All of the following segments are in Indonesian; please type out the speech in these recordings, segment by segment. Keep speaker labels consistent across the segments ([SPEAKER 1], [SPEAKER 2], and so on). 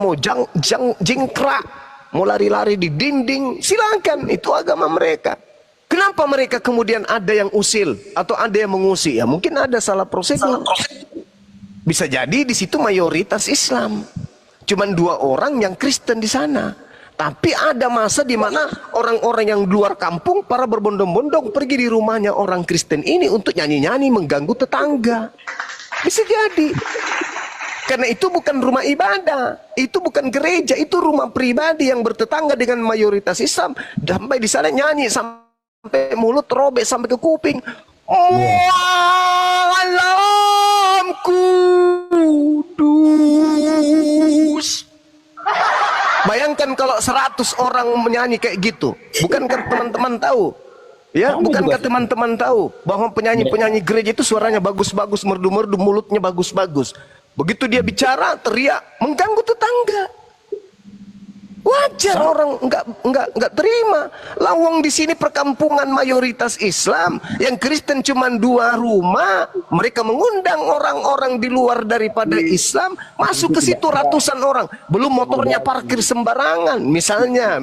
[SPEAKER 1] mau jingkrak, mau lari-lari di dinding, silakan, itu agama mereka. Kenapa mereka kemudian ada yang usil atau ada yang mengusik? Ya mungkin ada salah prosedur. Bisa jadi di situ mayoritas Islam. Cuman 2 orang yang Kristen di sana. Tapi ada masa di mana orang-orang yang luar kampung para berbondong-bondong pergi di rumahnya orang Kristen ini untuk nyanyi-nyanyi mengganggu tetangga. Bisa jadi. Karena itu bukan rumah ibadah, itu bukan gereja, itu rumah pribadi yang bertetangga dengan mayoritas Islam. Sampai di sana nyanyi sampai mulut robek sampai ke kuping. Malam kudus. Bayangkan kalau 100 orang menyanyi kayak gitu. Bukankah teman-teman tahu? Ya, bukankah teman-teman tahu bahwa penyanyi-penyanyi gereja itu suaranya bagus-bagus, merdu-merdu, mulutnya bagus-bagus. Begitu dia bicara, teriak, mengganggu tetangga. Wajar orang nggak terima. Lawang di sini perkampungan mayoritas Islam, yang Kristen cuma 2 rumah. Mereka mengundang orang-orang di luar daripada Islam masuk ke situ ratusan orang. Belum motornya parkir sembarangan. Misalnya,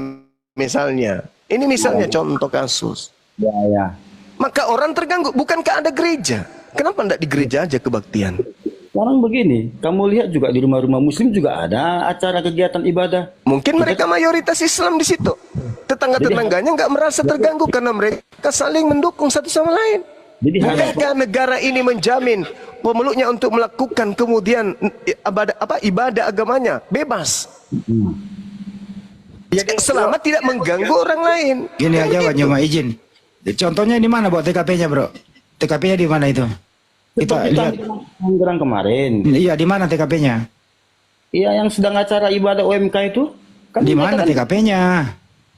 [SPEAKER 1] ini misalnya contoh kasus.
[SPEAKER 2] Ya.
[SPEAKER 1] Maka orang terganggu. Bukankah ada gereja? Kenapa enggak di gereja aja kebaktian?
[SPEAKER 2] Sekarang begini, kamu lihat juga di rumah-rumah Muslim juga ada acara kegiatan ibadah.
[SPEAKER 1] Mungkin mereka mayoritas Islam di situ. Tetangga-tetangganya nggak merasa terganggu karena mereka saling mendukung satu sama lain.
[SPEAKER 2] Jadi
[SPEAKER 1] bukankah negara ini menjamin pemeluknya untuk melakukan kemudian ibadah agamanya bebas? Selama tidak mengganggu orang lain.
[SPEAKER 3] Gini aja Pak, cuma izin. Contohnya di mana, Bro? TKP-nya, Bro? TKP-nya di mana itu? Kita lihat
[SPEAKER 2] Tangerang kemarin.
[SPEAKER 3] Iya, di mana TKP-nya?
[SPEAKER 2] Iya, yang sedang acara ibadah OMK itu.
[SPEAKER 3] Kan di mana TKP-nya?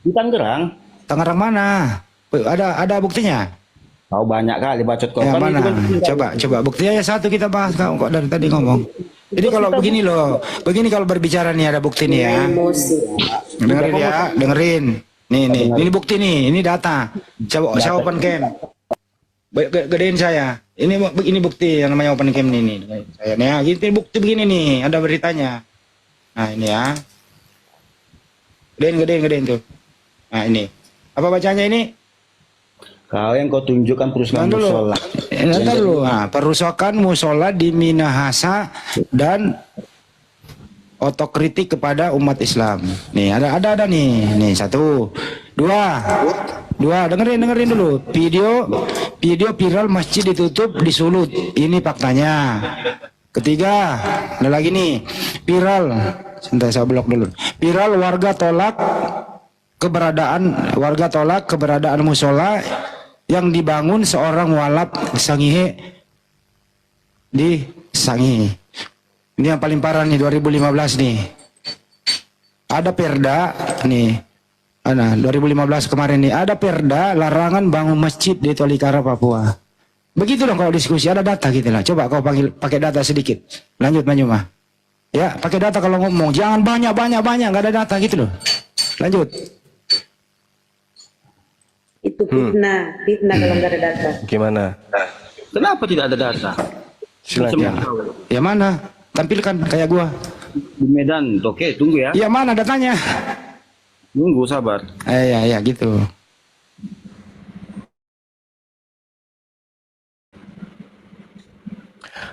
[SPEAKER 2] Di Tangerang.
[SPEAKER 3] Tangerang mana? Ada buktinya?
[SPEAKER 2] Tahu banyak kali bacot kau.
[SPEAKER 3] Ya, mana? Coba buktinya ya satu kita bahas, kok dari tadi ngomong. Jadi kalau begini loh, kalau berbicara nih ada bukti nih ya. Dengerin ya, dengerin. Nih, ini bukti nih, ini data. Saya open cam. Gedein saya. Ini bukti yang namanya open cam ini. Saya nih ya, ini bukti begini nih, ada beritanya. Nah, ini ya. Gedein tuh. Nah, ini. Apa bacanya ini?
[SPEAKER 2] Kau yang kau tunjukkan perusahaan musola.
[SPEAKER 3] Nanti dulu. Nah, perusahaan musola di Minahasa dan otokritik kepada umat Islam. Nih, ada nih. Nih, 1, 2, dengerin dulu. Video viral masjid ditutup di Sulut. Ini faktanya. Ketiga, ada lagi nih. Viral. Sebentar saya blok dulu. Viral warga tolak keberadaan musola yang dibangun seorang walaf Sangihe di Sangihe. Ini yang paling parah nih, 2015 nih. Ada perda nih. 2015 kemarin nih, ada perda larangan bangun masjid di Tolikara, Papua. Begitu dong kalau diskusi, ada data gitu lah. Coba kau pakai data sedikit. Lanjut Manyuma. Ya, pakai data kalau ngomong. Jangan banyak, nggak ada data gitu loh. Lanjut.
[SPEAKER 4] Itu fitnah kalau nggak ada data.
[SPEAKER 1] Gimana?
[SPEAKER 2] Kenapa tidak ada data?
[SPEAKER 1] Silakan.
[SPEAKER 3] Ya mana? Tampilkan kayak gua.
[SPEAKER 2] Di Medan, oke, tunggu ya.
[SPEAKER 3] Ya mana datanya?
[SPEAKER 2] Tunggu, sabar.
[SPEAKER 3] Ya gitu.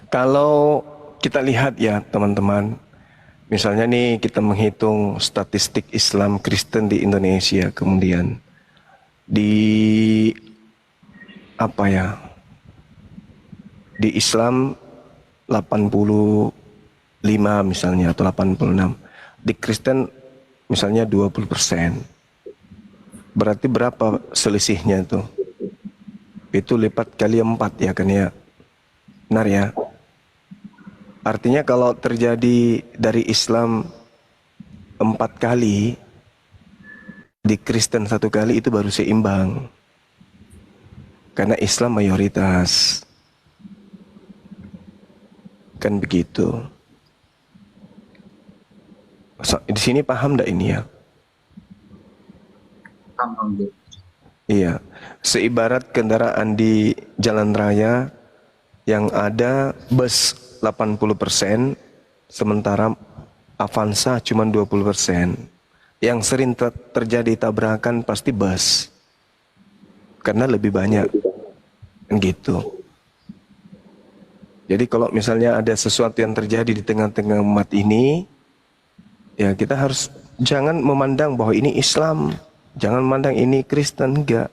[SPEAKER 1] Kalau kita lihat ya teman-teman, misalnya nih kita menghitung statistik Islam Kristen di Indonesia, kemudian di di Islam 85 misalnya atau 86, di Kristen misalnya 20%. Berarti berapa selisihnya itu? Itu lipat kali 4 ya kan ya. Benar ya. Artinya kalau terjadi dari Islam 4 kali, di Kristen 1 kali, itu baru seimbang. Karena Islam mayoritas. Kan begitu. Di sini paham enggak ini ya?
[SPEAKER 2] Paham.
[SPEAKER 1] Iya. Seibarat kendaraan di jalan raya yang ada bus 80%, sementara Avanza cuma 20%. Yang sering terjadi tabrakan pasti bus. Karena lebih banyak. Kan gitu. Jadi kalau misalnya ada sesuatu yang terjadi di tengah-tengah umat ini, ya kita harus jangan memandang bahwa ini Islam, jangan memandang ini Kristen, enggak.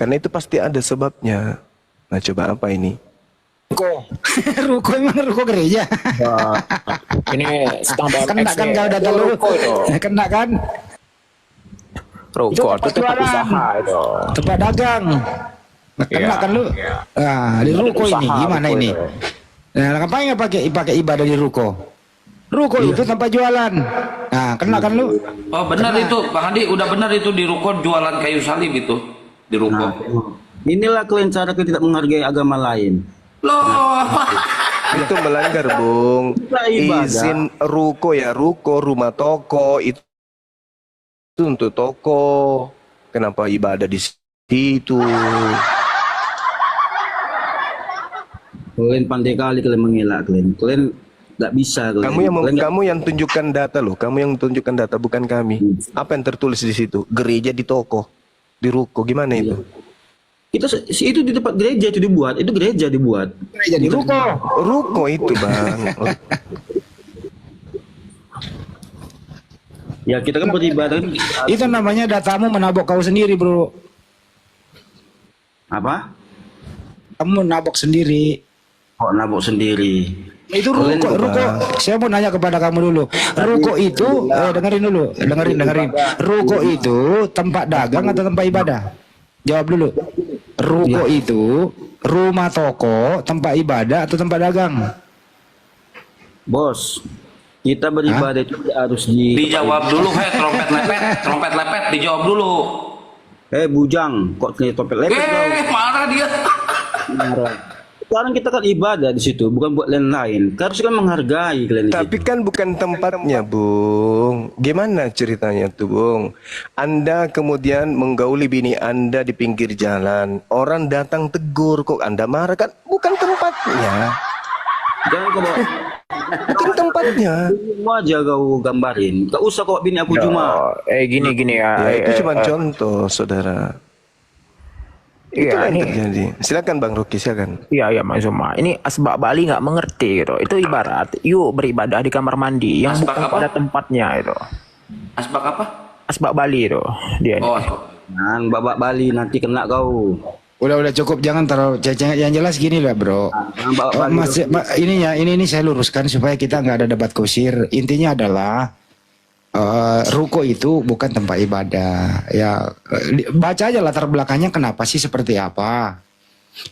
[SPEAKER 1] Karena itu pasti ada sebabnya. Nah, coba apa ini?
[SPEAKER 3] Ruko. Ruko emang ruko gereja.
[SPEAKER 5] Wah, ini setengah
[SPEAKER 3] Kena kan kau data lu. Kena kan?
[SPEAKER 5] Ruko itu tempat
[SPEAKER 3] jualan.
[SPEAKER 5] usaha itu.
[SPEAKER 3] Tempat dagang. Kena
[SPEAKER 5] Iya,
[SPEAKER 3] kan lu?
[SPEAKER 5] iya.
[SPEAKER 3] Ah, di ruko
[SPEAKER 5] Usaha
[SPEAKER 3] ini gimana
[SPEAKER 5] ruko
[SPEAKER 3] ini?
[SPEAKER 5] itu.
[SPEAKER 3] Nah, ngapain pakai ibadah di ruko? Ruko itu tempat jualan. Nah, kena kan lu?
[SPEAKER 6] Oh benar itu, Bang Andi, udah benar itu di ruko jualan kayu salib itu di ruko.
[SPEAKER 2] Nah, inilah kalian cara kita tidak menghargai agama lain.
[SPEAKER 6] Loh,
[SPEAKER 1] Itu melanggar, Bung.
[SPEAKER 2] Ibadah.
[SPEAKER 1] Izin ruko ya, ruko rumah toko itu untuk toko. Kenapa ibadah di situ?
[SPEAKER 2] Kalian pandai kali kalian mengelak kalian. Kalian tidak bisa kalian.
[SPEAKER 1] Kamu yang tunjukkan data loh. Kamu yang tunjukkan data, bukan kami. Apa yang tertulis di situ? Gereja di toko, di ruko, gimana itu?
[SPEAKER 2] Itu di tempat gereja itu dibuat, itu gereja dibuat.
[SPEAKER 3] Gereja di ruko.
[SPEAKER 1] Ruko itu, Bang.
[SPEAKER 2] Ya kita kan beribadah kan.
[SPEAKER 3] Itu namanya datamu menabok kau sendiri, bro.
[SPEAKER 2] Apa?
[SPEAKER 3] Kamu nabok sendiri.
[SPEAKER 2] Kok nabok sendiri?
[SPEAKER 3] Itu ruko. Saya mau nanya kepada kamu dulu. Ruko itu, dengerin dulu, dengerin. Ruko itu tempat dagang atau tempat ibadah? Jawab dulu. Ruko itu rumah toko, tempat ibadah atau tempat dagang?
[SPEAKER 2] Bos, kita beribadah itu harus
[SPEAKER 6] dijawab dulu, trompet lepet, dijawab dulu.
[SPEAKER 2] Bujang, kok topet lepet kau?
[SPEAKER 6] Marah dia.
[SPEAKER 2] Sekarang kita kan ibadah di situ, bukan buat lain-lain. Harus kan menghargai kalian di
[SPEAKER 1] Tapi
[SPEAKER 2] situ.
[SPEAKER 1] kan bukan tempatnya, Bung. Gimana ceritanya tuh, Bung? Anda kemudian menggauli bini Anda di pinggir jalan. Orang datang tegur, kok Anda marah? Kan bukan tempatnya.
[SPEAKER 2] Jangan kau bawa.
[SPEAKER 1] Bukan tempatnya.
[SPEAKER 2] Mau aja kau gambarin. Gak usah kau bini aku cuma.
[SPEAKER 5] Gini ya.
[SPEAKER 1] Ya, itu cuma contoh, saudara. Itulah
[SPEAKER 5] Iya,
[SPEAKER 1] yang
[SPEAKER 5] ini
[SPEAKER 1] terjadi. Silakan Bang Rocky, silakan.
[SPEAKER 5] iya Mas Zuma. Ini asbak Bali nggak mengerti gitu. Itu ibarat yuk beribadah di kamar mandi yang
[SPEAKER 6] Asbak
[SPEAKER 5] bukan
[SPEAKER 6] apa?
[SPEAKER 5] pada tempatnya itu.
[SPEAKER 6] Asbak apa?
[SPEAKER 5] Asbak Bali itu dia.
[SPEAKER 6] Oh,
[SPEAKER 2] Nah, babak Bali nanti kena kau.
[SPEAKER 3] Udah cukup, jangan terlalu ceceng. Yang jelas gini lah, bro.
[SPEAKER 2] Jangan babak Bali.
[SPEAKER 3] Ini saya luruskan supaya kita nggak ada debat kusir. Intinya adalah ruko itu bukan tempat ibadah. Ya, baca aja latar belakangnya kenapa sih seperti apa.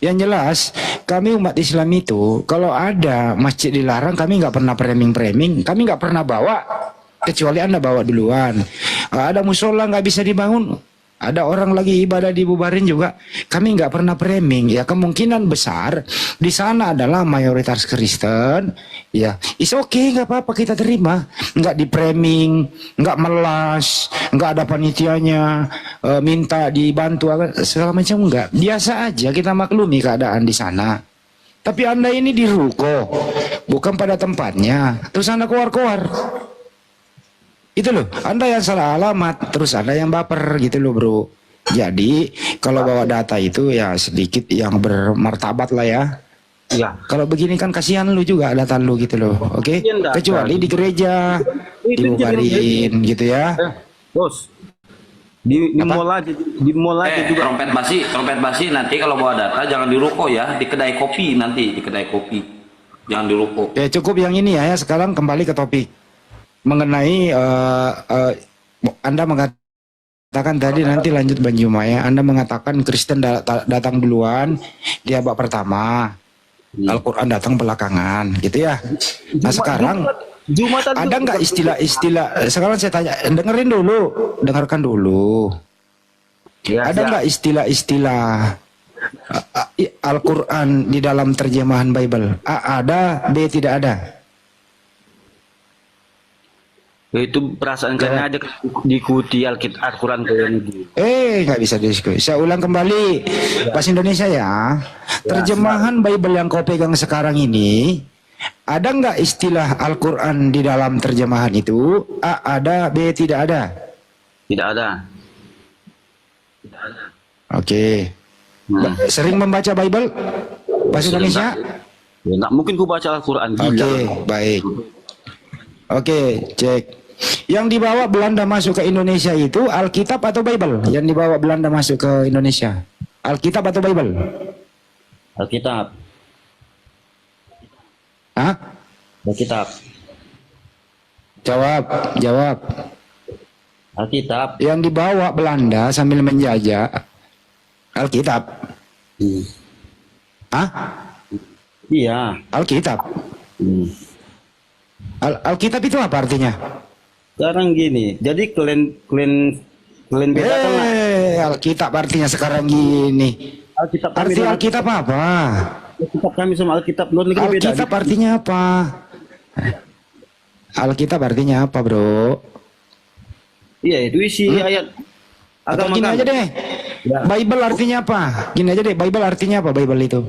[SPEAKER 3] Yang jelas, kami umat Islam itu kalau ada masjid dilarang, kami nggak pernah framing, kami nggak pernah bawa, kecuali Anda bawa duluan. Ada musola nggak bisa dibangun, ada orang lagi ibadah dibubarin juga, kami nggak pernah framing. Ya kemungkinan besar di sana adalah mayoritas Kristen. Ya, is okay, nggak apa-apa, kita terima. Nggak di framing, nggak melas, nggak ada panitianya, minta dibantu segala macam, nggak. Biasa aja, kita maklumi keadaan di sana. Tapi Anda ini di ruko, bukan pada tempatnya. Terus Anda keluar-keluar. Itu loh, Anda yang salah alamat, terus Anda yang baper gitu loh, bro. Jadi kalau bawa data itu ya sedikit yang bermartabat lah ya.
[SPEAKER 2] Iya.
[SPEAKER 3] Kalau begini kan kasihan lu juga data lu gitu loh, oke?
[SPEAKER 2] Kasihan data.
[SPEAKER 3] Kecuali di gereja dibubarin gitu ya.
[SPEAKER 2] Bos. Di mall aja, juga.
[SPEAKER 6] trompet basi nanti kalau bawa data jangan di ruko ya, di kedai kopi nanti, di kedai kopi. Jangan di ruko.
[SPEAKER 3] Ya cukup yang ini ya. Sekarang kembali ke topik mengenai Anda mengatakan tadi, nanti lanjut Bang Juma ya. Anda mengatakan Kristen datang duluan, dia bab pertama. Al-Quran datang belakangan, gitu ya. Nah sekarang ada nggak istilah-istilah? Sekarang saya tanya, dengarkan dulu.
[SPEAKER 2] Ya,
[SPEAKER 3] Ada nggak istilah-istilah Al-Quran di dalam terjemahan Bible? A ada, B tidak ada.
[SPEAKER 2] Itu perasaan kalian aja diikuti Al-Quran kalian itu.
[SPEAKER 3] Nggak bisa diskusi. Saya ulang kembali, bahasa Indonesia ya. Terjemahan Bible yang kau pegang sekarang ini Ada nggak istilah Al-Quran di dalam terjemahan itu? A ada, B tidak ada.
[SPEAKER 6] Tidak ada.
[SPEAKER 3] Oke. Sering membaca Bible bahasa Indonesia?
[SPEAKER 6] Ya, nggak mungkin ku baca Al-Quran, gila.
[SPEAKER 3] Oke, baik. Oke, cek. Yang dibawa Belanda masuk ke Indonesia itu Alkitab atau Bible? Yang dibawa Belanda masuk ke Indonesia, Alkitab atau Bible?
[SPEAKER 6] Alkitab.
[SPEAKER 3] Hah?
[SPEAKER 6] Alkitab.
[SPEAKER 3] Jawab.
[SPEAKER 6] Alkitab.
[SPEAKER 3] Yang dibawa Belanda sambil menjajah Alkitab. Hah?
[SPEAKER 6] Iya.
[SPEAKER 3] Alkitab. Alkitab itu apa artinya?
[SPEAKER 6] Sekarang gini, jadi kalian beda kan?
[SPEAKER 3] Alkitab artinya sekarang gini.
[SPEAKER 6] Alkitab kami
[SPEAKER 3] Arti
[SPEAKER 6] dengan
[SPEAKER 3] Alkitab apa?
[SPEAKER 6] Alkitab kami sama Alkitab luar negeri beda.
[SPEAKER 3] Alkitab artinya apa? Alkitab artinya apa, bro?
[SPEAKER 6] Iya, itu isi ayat
[SPEAKER 3] Atau
[SPEAKER 6] agama
[SPEAKER 3] gini
[SPEAKER 6] kami.
[SPEAKER 3] aja deh.
[SPEAKER 6] Ya.
[SPEAKER 3] Bible artinya apa? Gini aja deh, Bible artinya apa Bible itu?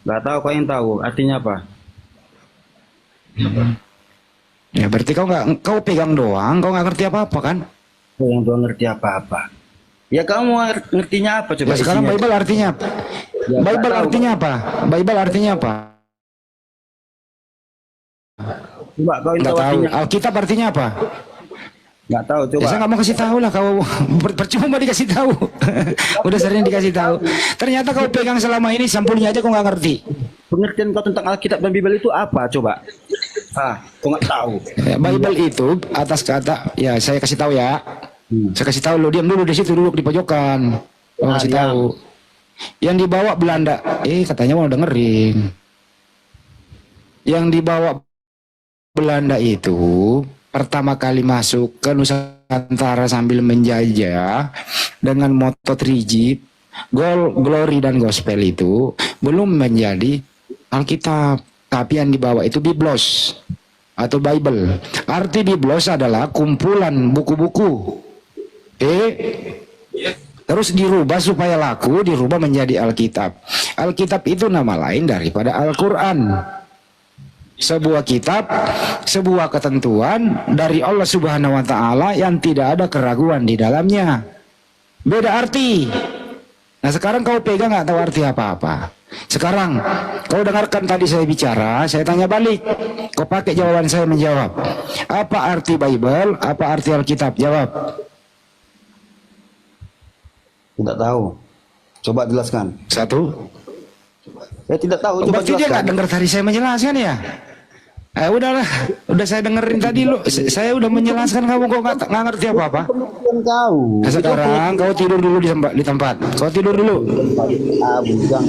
[SPEAKER 6] Gak tahu, kau yang tahu artinya apa?
[SPEAKER 3] Ya berarti kau pegang doang, kau nggak ngerti apa-apa kan?
[SPEAKER 6] Kau yang belum ngerti apa-apa. Ya kamu ngertinya apa coba?
[SPEAKER 3] Ya sekarang
[SPEAKER 6] isinya?
[SPEAKER 3] Bible artinya apa?
[SPEAKER 6] Ya,
[SPEAKER 3] Bible
[SPEAKER 6] nggak tahu.
[SPEAKER 3] artinya apa? Bible artinya apa?
[SPEAKER 6] Coba kau yang
[SPEAKER 3] Nggak
[SPEAKER 6] tahu
[SPEAKER 3] tahu.
[SPEAKER 6] artinya.
[SPEAKER 3] Alkitab artinya apa?
[SPEAKER 6] Nggak tahu,
[SPEAKER 3] Ya,
[SPEAKER 6] coba.
[SPEAKER 3] saya nggak mau kasih tahu lah, kau percuma dikasih tahu. Udah sering dikasih tahu. Ternyata kau pegang selama ini sampulnya aja kau nggak ngerti.
[SPEAKER 6] Pengertian kau tentang Alkitab dan Bible itu apa coba? Kau nggak tahu.
[SPEAKER 3] Ya, Bible itu atas kata, ya saya kasih tahu ya. Saya kasih tahu lo, diam dulu di situ, duduk di pojokan. Kau kasih
[SPEAKER 6] diam.
[SPEAKER 3] tahu. Yang dibawa Belanda, katanya mau dengerin. Yang dibawa Belanda itu pertama kali masuk ke Nusantara sambil menjajah dengan moto rigid, glory dan gospel itu belum menjadi Alkitab, tapi yang dibawa itu Biblos atau Bible. Arti Biblos adalah kumpulan buku-buku. Terus dirubah supaya laku, dirubah menjadi Alkitab. Alkitab itu nama lain daripada Al-Quran. Sebuah kitab, sebuah ketentuan dari Allah Subhanahu wa Ta'ala yang tidak ada keraguan di dalamnya. Beda arti. Nah sekarang kau pegang nggak tahu arti apa-apa. Sekarang kau dengarkan tadi saya bicara, saya tanya balik. Kau pakai jawaban saya menjawab. Apa arti Bible? Apa arti Alkitab? Jawab.
[SPEAKER 6] Tidak tahu. Coba jelaskan.
[SPEAKER 3] Satu.
[SPEAKER 6] Saya tidak tahu. Coba
[SPEAKER 3] Berarti dia
[SPEAKER 6] jelaskan.
[SPEAKER 3] nggak dengar tadi saya menjelaskan ya? Udahlah, udah saya dengerin tadi lu. Saya udah menjelaskan, kamu kok nggak ngerti apa-apa.
[SPEAKER 6] Bukan kau.
[SPEAKER 3] Nah, sekarang kau tidur dulu di tempat. Kau tidur dulu.
[SPEAKER 6] Bukan.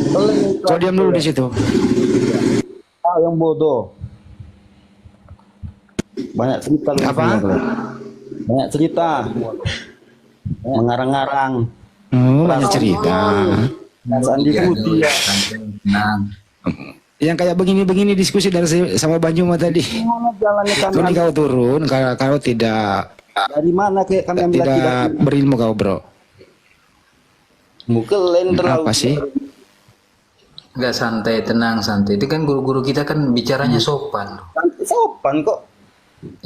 [SPEAKER 3] Kau diam dulu di situ.
[SPEAKER 6] Yang bodoh. Banyak cerita. lu.
[SPEAKER 3] Apa?
[SPEAKER 6] Banyak cerita. Mengarang-arang.
[SPEAKER 3] Oh, banyak cerita.
[SPEAKER 6] Sandi putih.
[SPEAKER 3] Yang kayak begini-begini diskusi dari sama Banjuma tadi.
[SPEAKER 6] Mana jalannya kami
[SPEAKER 3] Ini kau turun, kalau tidak
[SPEAKER 6] dari mana kami ambil
[SPEAKER 3] tidak
[SPEAKER 6] akibat?
[SPEAKER 3] berilmu kau, bro.
[SPEAKER 6] Mukelen terlalu.
[SPEAKER 3] Apa sih?
[SPEAKER 7] Enggak, santai, tenang, santai. Itu kan guru-guru kita kan bicaranya sopan.
[SPEAKER 6] Sopan kok.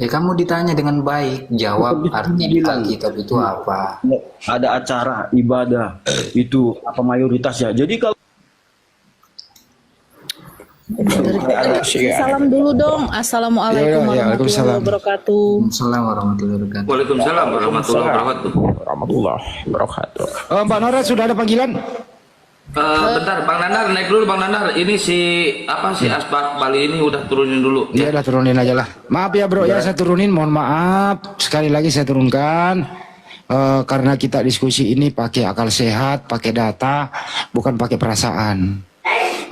[SPEAKER 7] Kamu ditanya dengan baik, jawab arti Alkitab itu apa.
[SPEAKER 6] Ada acara ibadah itu apa mayoritasnya. Jadi kalau
[SPEAKER 8] Salam dulu dong. Assalamualaikum warahmatullahi wabarakatuh.
[SPEAKER 7] Assalamualaikum warahmatullahi wabarakatuh.
[SPEAKER 6] Waalaikumsalam warahmatullahi wabarakatuh.
[SPEAKER 5] Warahmatullahi wabarakatuh.
[SPEAKER 3] Mbak Nora sudah ada panggilan?
[SPEAKER 6] Bentar, Bang Nanar naik dulu, Bang Nanar. Ini si Asbak Bali ini udah turunin dulu.
[SPEAKER 3] Ya udah turunin aja lah. Maaf ya bro ya, saya turunin, mohon maaf. Sekali lagi saya turunkan. Karena kita diskusi ini pakai akal sehat, pakai data, bukan pakai perasaan.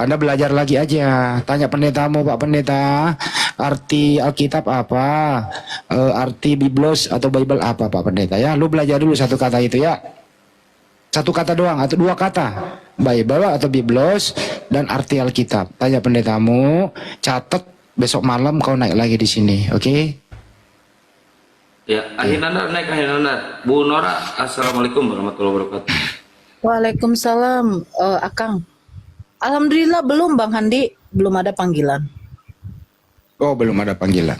[SPEAKER 3] Anda belajar lagi aja. Tanya pendetamu, Pak Pendeta, arti Alkitab apa? Arti Biblos atau Bible apa, Pak Pendeta ya? Lu belajar dulu satu kata itu ya. Satu kata doang atau dua kata. Bible atau Biblos dan arti Alkitab. Tanya pendetamu, catat, besok malam kau naik lagi di sini, oke?
[SPEAKER 6] Ya, Ahinanda naik, Ahinanda. Bu Nora, assalamualaikum warahmatullahi wabarakatuh.
[SPEAKER 8] Waalaikumsalam, Akang. Alhamdulillah belum Bang Handi, belum ada panggilan.
[SPEAKER 3] Oh, belum ada panggilan.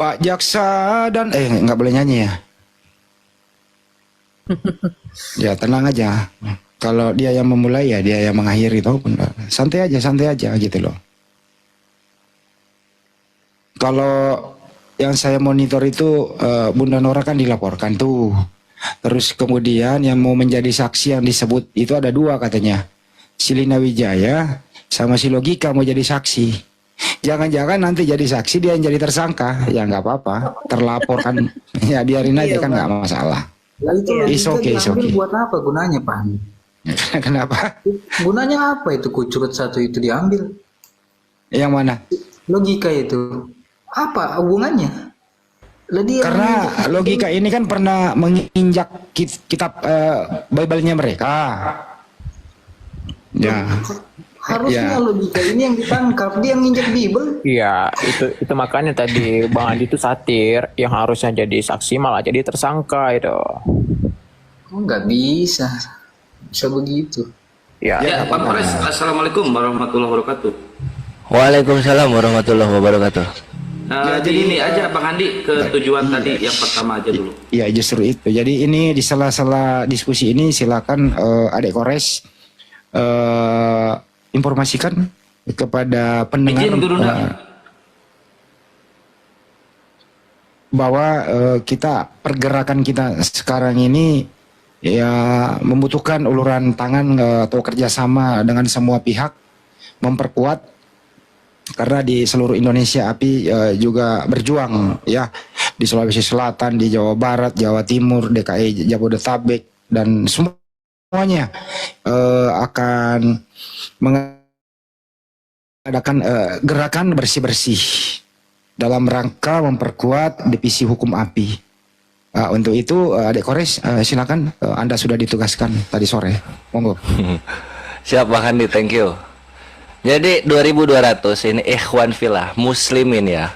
[SPEAKER 3] Pak Jaksa dan nggak boleh nyanyi ya. Ya tenang aja. Kalau dia yang memulai ya dia yang mengakhiri tuh. Santai aja gitu loh. Kalau yang saya monitor itu Bunda Nora kan dilaporkan tuh. Terus kemudian yang mau menjadi saksi yang disebut itu ada 2 katanya. Si Lina Wijaya sama si Logika mau jadi saksi. Jangan-jangan nanti jadi saksi dia yang jadi tersangka. Ya nggak apa-apa. Terlapor kan. Ya biarin aja kan nggak masalah.
[SPEAKER 7] Lah itu
[SPEAKER 3] It's okay, it's
[SPEAKER 7] diambil
[SPEAKER 3] okay.
[SPEAKER 7] buat apa gunanya, Pak?
[SPEAKER 3] Kenapa?
[SPEAKER 7] Gunanya apa itu kucurut satu itu diambil?
[SPEAKER 3] Yang mana?
[SPEAKER 7] Logika itu. Apa hubungannya? Lah dia
[SPEAKER 3] Karena logika ini kan pernah menginjak kitab Bible-nya mereka. Ya.
[SPEAKER 7] harusnya
[SPEAKER 3] Ya.
[SPEAKER 7] logika ini yang ditangkap, dia yang nginjek Bible.
[SPEAKER 5] Iya, itu makanya tadi Bang Andi itu satir, yang harusnya jadi saksi malah jadi tersangka itu.
[SPEAKER 7] Oh, nggak bisa begitu.
[SPEAKER 5] Ya,
[SPEAKER 6] Ya, Pak Pres, Assalamualaikum warahmatullahi wabarakatuh.
[SPEAKER 9] Waalaikumsalam warahmatullahi wabarakatuh.
[SPEAKER 6] Jadi ini aja Bang Andi ke tujuan tadi yang pertama aja dulu.
[SPEAKER 3] Ya justru itu. Jadi ini di sela-sela diskusi ini silakan Adik Kores informasikan kepada pendengar
[SPEAKER 6] Izin Guru
[SPEAKER 3] bahwa kita pergerakan kita sekarang ini ya membutuhkan uluran tangan atau kerjasama dengan semua pihak memperkuat, karena di seluruh Indonesia API juga berjuang ya, di Sulawesi Selatan, di Jawa Barat, Jawa Timur, DKI Jabodetabek, dan semuanya akan mengadakan gerakan bersih-bersih dalam rangka memperkuat divisi hukum API. Untuk itu Adik Kores silakan, Anda sudah ditugaskan tadi sore, monggo.
[SPEAKER 9] Siap Bang Andi, thank you. Jadi 2200 ini ikhwan filah muslimin ya,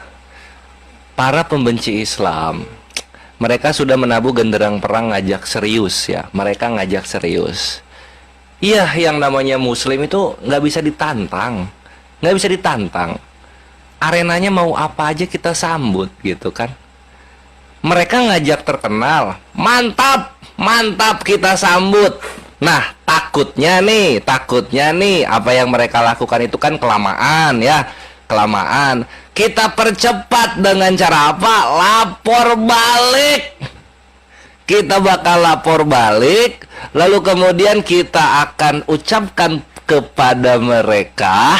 [SPEAKER 9] para pembenci Islam, mereka sudah menabuh genderang perang ngajak serius ya, mereka ngajak serius. Iya, yang namanya muslim itu nggak bisa ditantang, nggak bisa ditantang. Arenanya mau apa aja kita sambut gitu kan. Mereka ngajak terkenal, mantap, mantap kita sambut. Nah, takutnya nih apa yang mereka lakukan itu kan kelamaan ya, kelamaan. Kita percepat dengan cara apa? Lapor balik. Kita bakal lapor balik, lalu kemudian kita akan ucapkan kepada mereka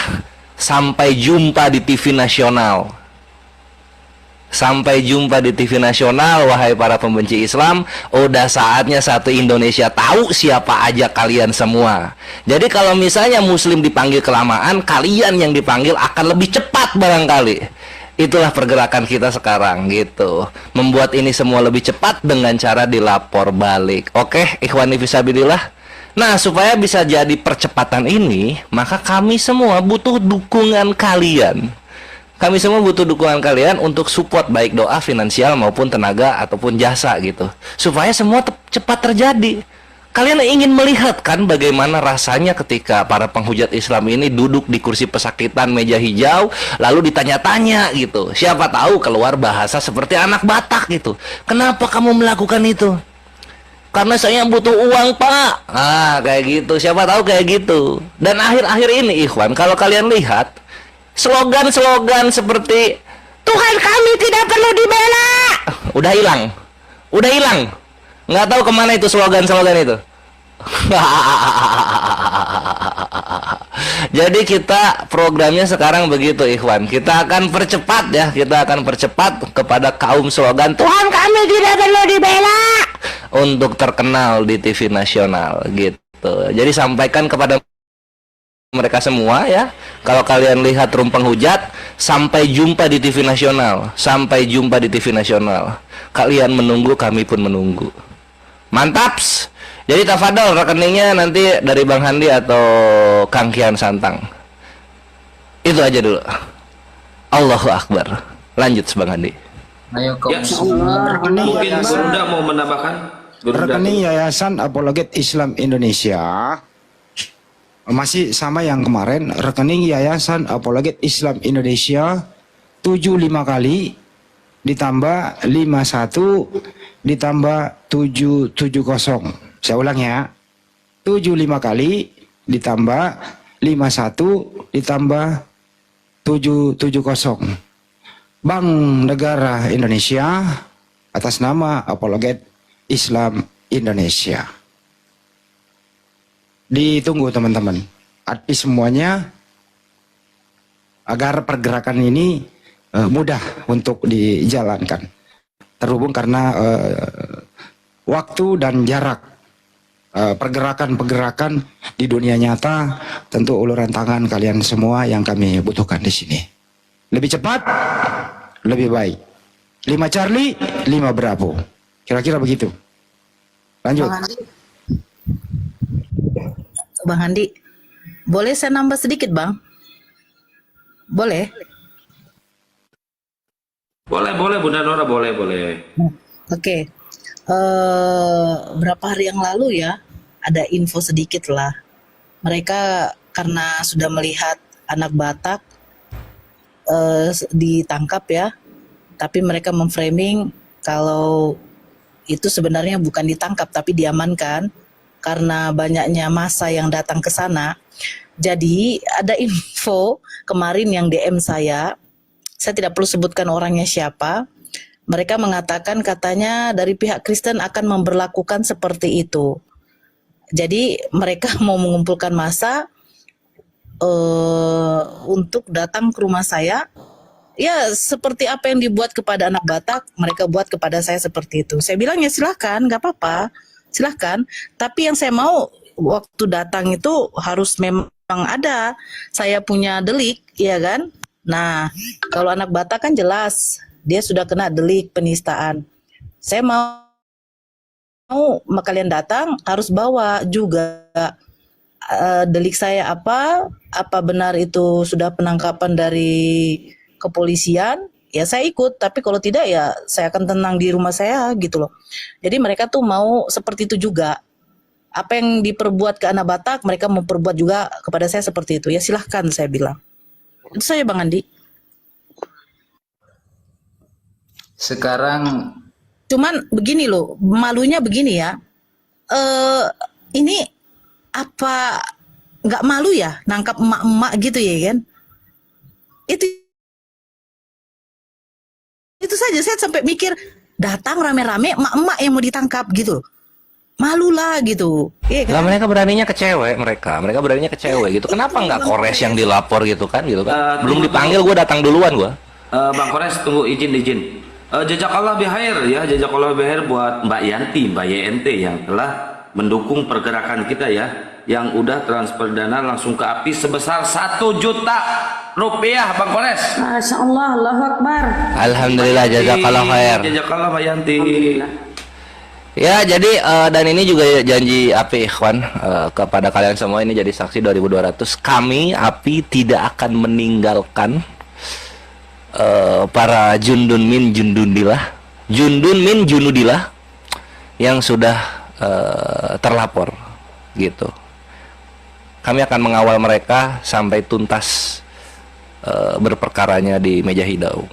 [SPEAKER 9] sampai jumpa di TV nasional. Sampai jumpa di TV nasional, wahai para pembenci Islam. Udah saatnya satu Indonesia tahu siapa aja kalian semua. Jadi kalau misalnya muslim dipanggil kelamaan, kalian yang dipanggil akan lebih cepat barangkali. Itulah pergerakan kita sekarang gitu. Membuat ini semua lebih cepat dengan cara dilapor balik. Oke, ikhwani fisabilillah. Nah, supaya bisa jadi percepatan ini, maka kami semua butuh dukungan kalian. Kami semua butuh dukungan kalian untuk support baik doa, finansial maupun tenaga ataupun jasa gitu. Supaya semua cepat terjadi. Kalian ingin melihat kan bagaimana rasanya ketika para penghujat Islam ini duduk di kursi pesakitan meja hijau, lalu ditanya-tanya gitu. Siapa tahu keluar bahasa seperti anak Batak gitu. Kenapa kamu melakukan itu? Karena saya butuh uang, Pak. Ah, kayak gitu. Siapa tahu kayak gitu. Dan akhir-akhir ini, ikhwan, kalau kalian lihat slogan-slogan seperti Tuhan kami tidak perlu dibela, udah hilang, udah hilang. Nggak tahu kemana itu slogan-slogan itu. Jadi kita programnya sekarang begitu, ikhwan. Kita akan percepat ya, kita akan percepat kepada kaum slogan Tuhan kami tidak perlu dibela untuk terkenal di TV nasional gitu. Jadi sampaikan kepada mereka semua ya, kalau kalian lihat Rumpeng Hujat, sampai jumpa di TV nasional, sampai jumpa di TV nasional. Kalian menunggu, kami pun menunggu. Mantaps. Jadi tafadol rekeningnya nanti dari Bang Handi atau Kang Kian Santang. Itu aja dulu. Allahu Akbar. Lanjut Bang Handi.
[SPEAKER 7] Ayo kau.
[SPEAKER 6] Ya, mungkin Guruda mau menambahkan.
[SPEAKER 3] Rekening Yayasan Apologet Islam Indonesia Masih sama yang kemarin, rekening Yayasan Apologet Islam Indonesia 75 kali ditambah 51 ditambah 770. Saya ulang ya. 75 kali ditambah 51 ditambah 770. Bank Negara Indonesia atas nama Apologet Islam Indonesia. Ditunggu teman-teman, advis semuanya agar pergerakan ini mudah untuk dijalankan. Terhubung karena waktu dan jarak pergerakan-pergerakan di dunia nyata, tentu uluran tangan kalian semua yang kami butuhkan di sini. Lebih cepat, lebih baik. 5 Charlie, 5 Bravo. Kira-kira begitu. Lanjut.
[SPEAKER 8] Bang Andi, boleh saya nambah sedikit, Bang? Boleh?
[SPEAKER 6] Boleh Bunda Nora, boleh.
[SPEAKER 8] Oke. Berapa hari yang lalu ya, ada info sedikit lah. Mereka karena sudah melihat anak Batak ditangkap ya, tapi mereka memframing kalau itu sebenarnya bukan ditangkap tapi diamankan karena banyaknya massa yang datang ke sana. Jadi ada info kemarin yang DM saya tidak perlu sebutkan orangnya siapa. Mereka mengatakan katanya dari pihak Kristen akan memberlakukan seperti itu. Jadi mereka mau mengumpulkan massa untuk datang ke rumah saya. Ya seperti apa yang dibuat kepada anak Batak, mereka buat kepada saya seperti itu. Saya bilang ya silahkan, gak apa-apa. Silahkan, tapi yang saya mau waktu datang itu harus memang ada saya punya delik, ya kan? Nah, kalau anak Batak kan jelas dia sudah kena delik penistaan. Saya mau kalian datang harus bawa juga delik saya apa benar itu sudah penangkapan dari kepolisian. Ya saya ikut, tapi kalau tidak ya saya akan tenang di rumah saya gitu loh. Jadi mereka tuh mau seperti itu juga. Apa yang diperbuat ke anak Batak, mereka mau perbuat juga kepada saya seperti itu. Ya silahkan saya bilang. Itu saja Bang Andi.
[SPEAKER 7] Sekarang
[SPEAKER 8] Cuman begini loh, malunya begini ya. Ini apa nggak malu ya nangkap emak-emak gitu ya kan? Itu saja saya sampai mikir datang rame-rame emak-emak yang mau ditangkap gitu. Malu lah gitu. Iya kan?
[SPEAKER 9] Lah mereka beraninya ke cewek mereka beraninya ke cewek gitu. Kenapa nggak Kores yang dilapor gitu kan Belum dipanggil gue datang duluan gue.
[SPEAKER 6] Bang Kores tunggu izin. Jazakallah bihair ya, jazakallah bihair buat Mbak YNT yang telah mendukung pergerakan kita ya, yang udah transfer dana langsung ke API sebesar 1 juta rupiah Bang Kores.
[SPEAKER 4] Masya Allah, Allahu Akbar.
[SPEAKER 9] Alhamdulillah, jazakallah khair.
[SPEAKER 6] Jazakallah Mbak Yanti.
[SPEAKER 9] Ya, jadi dan ini juga janji API Ikhwan kepada kalian semua, ini jadi saksi 2200. Kami API tidak akan meninggalkan para Jundun min Junudillah yang sudah terlapor gitu. Kami akan mengawal mereka sampai tuntas berperkaranya di meja hijau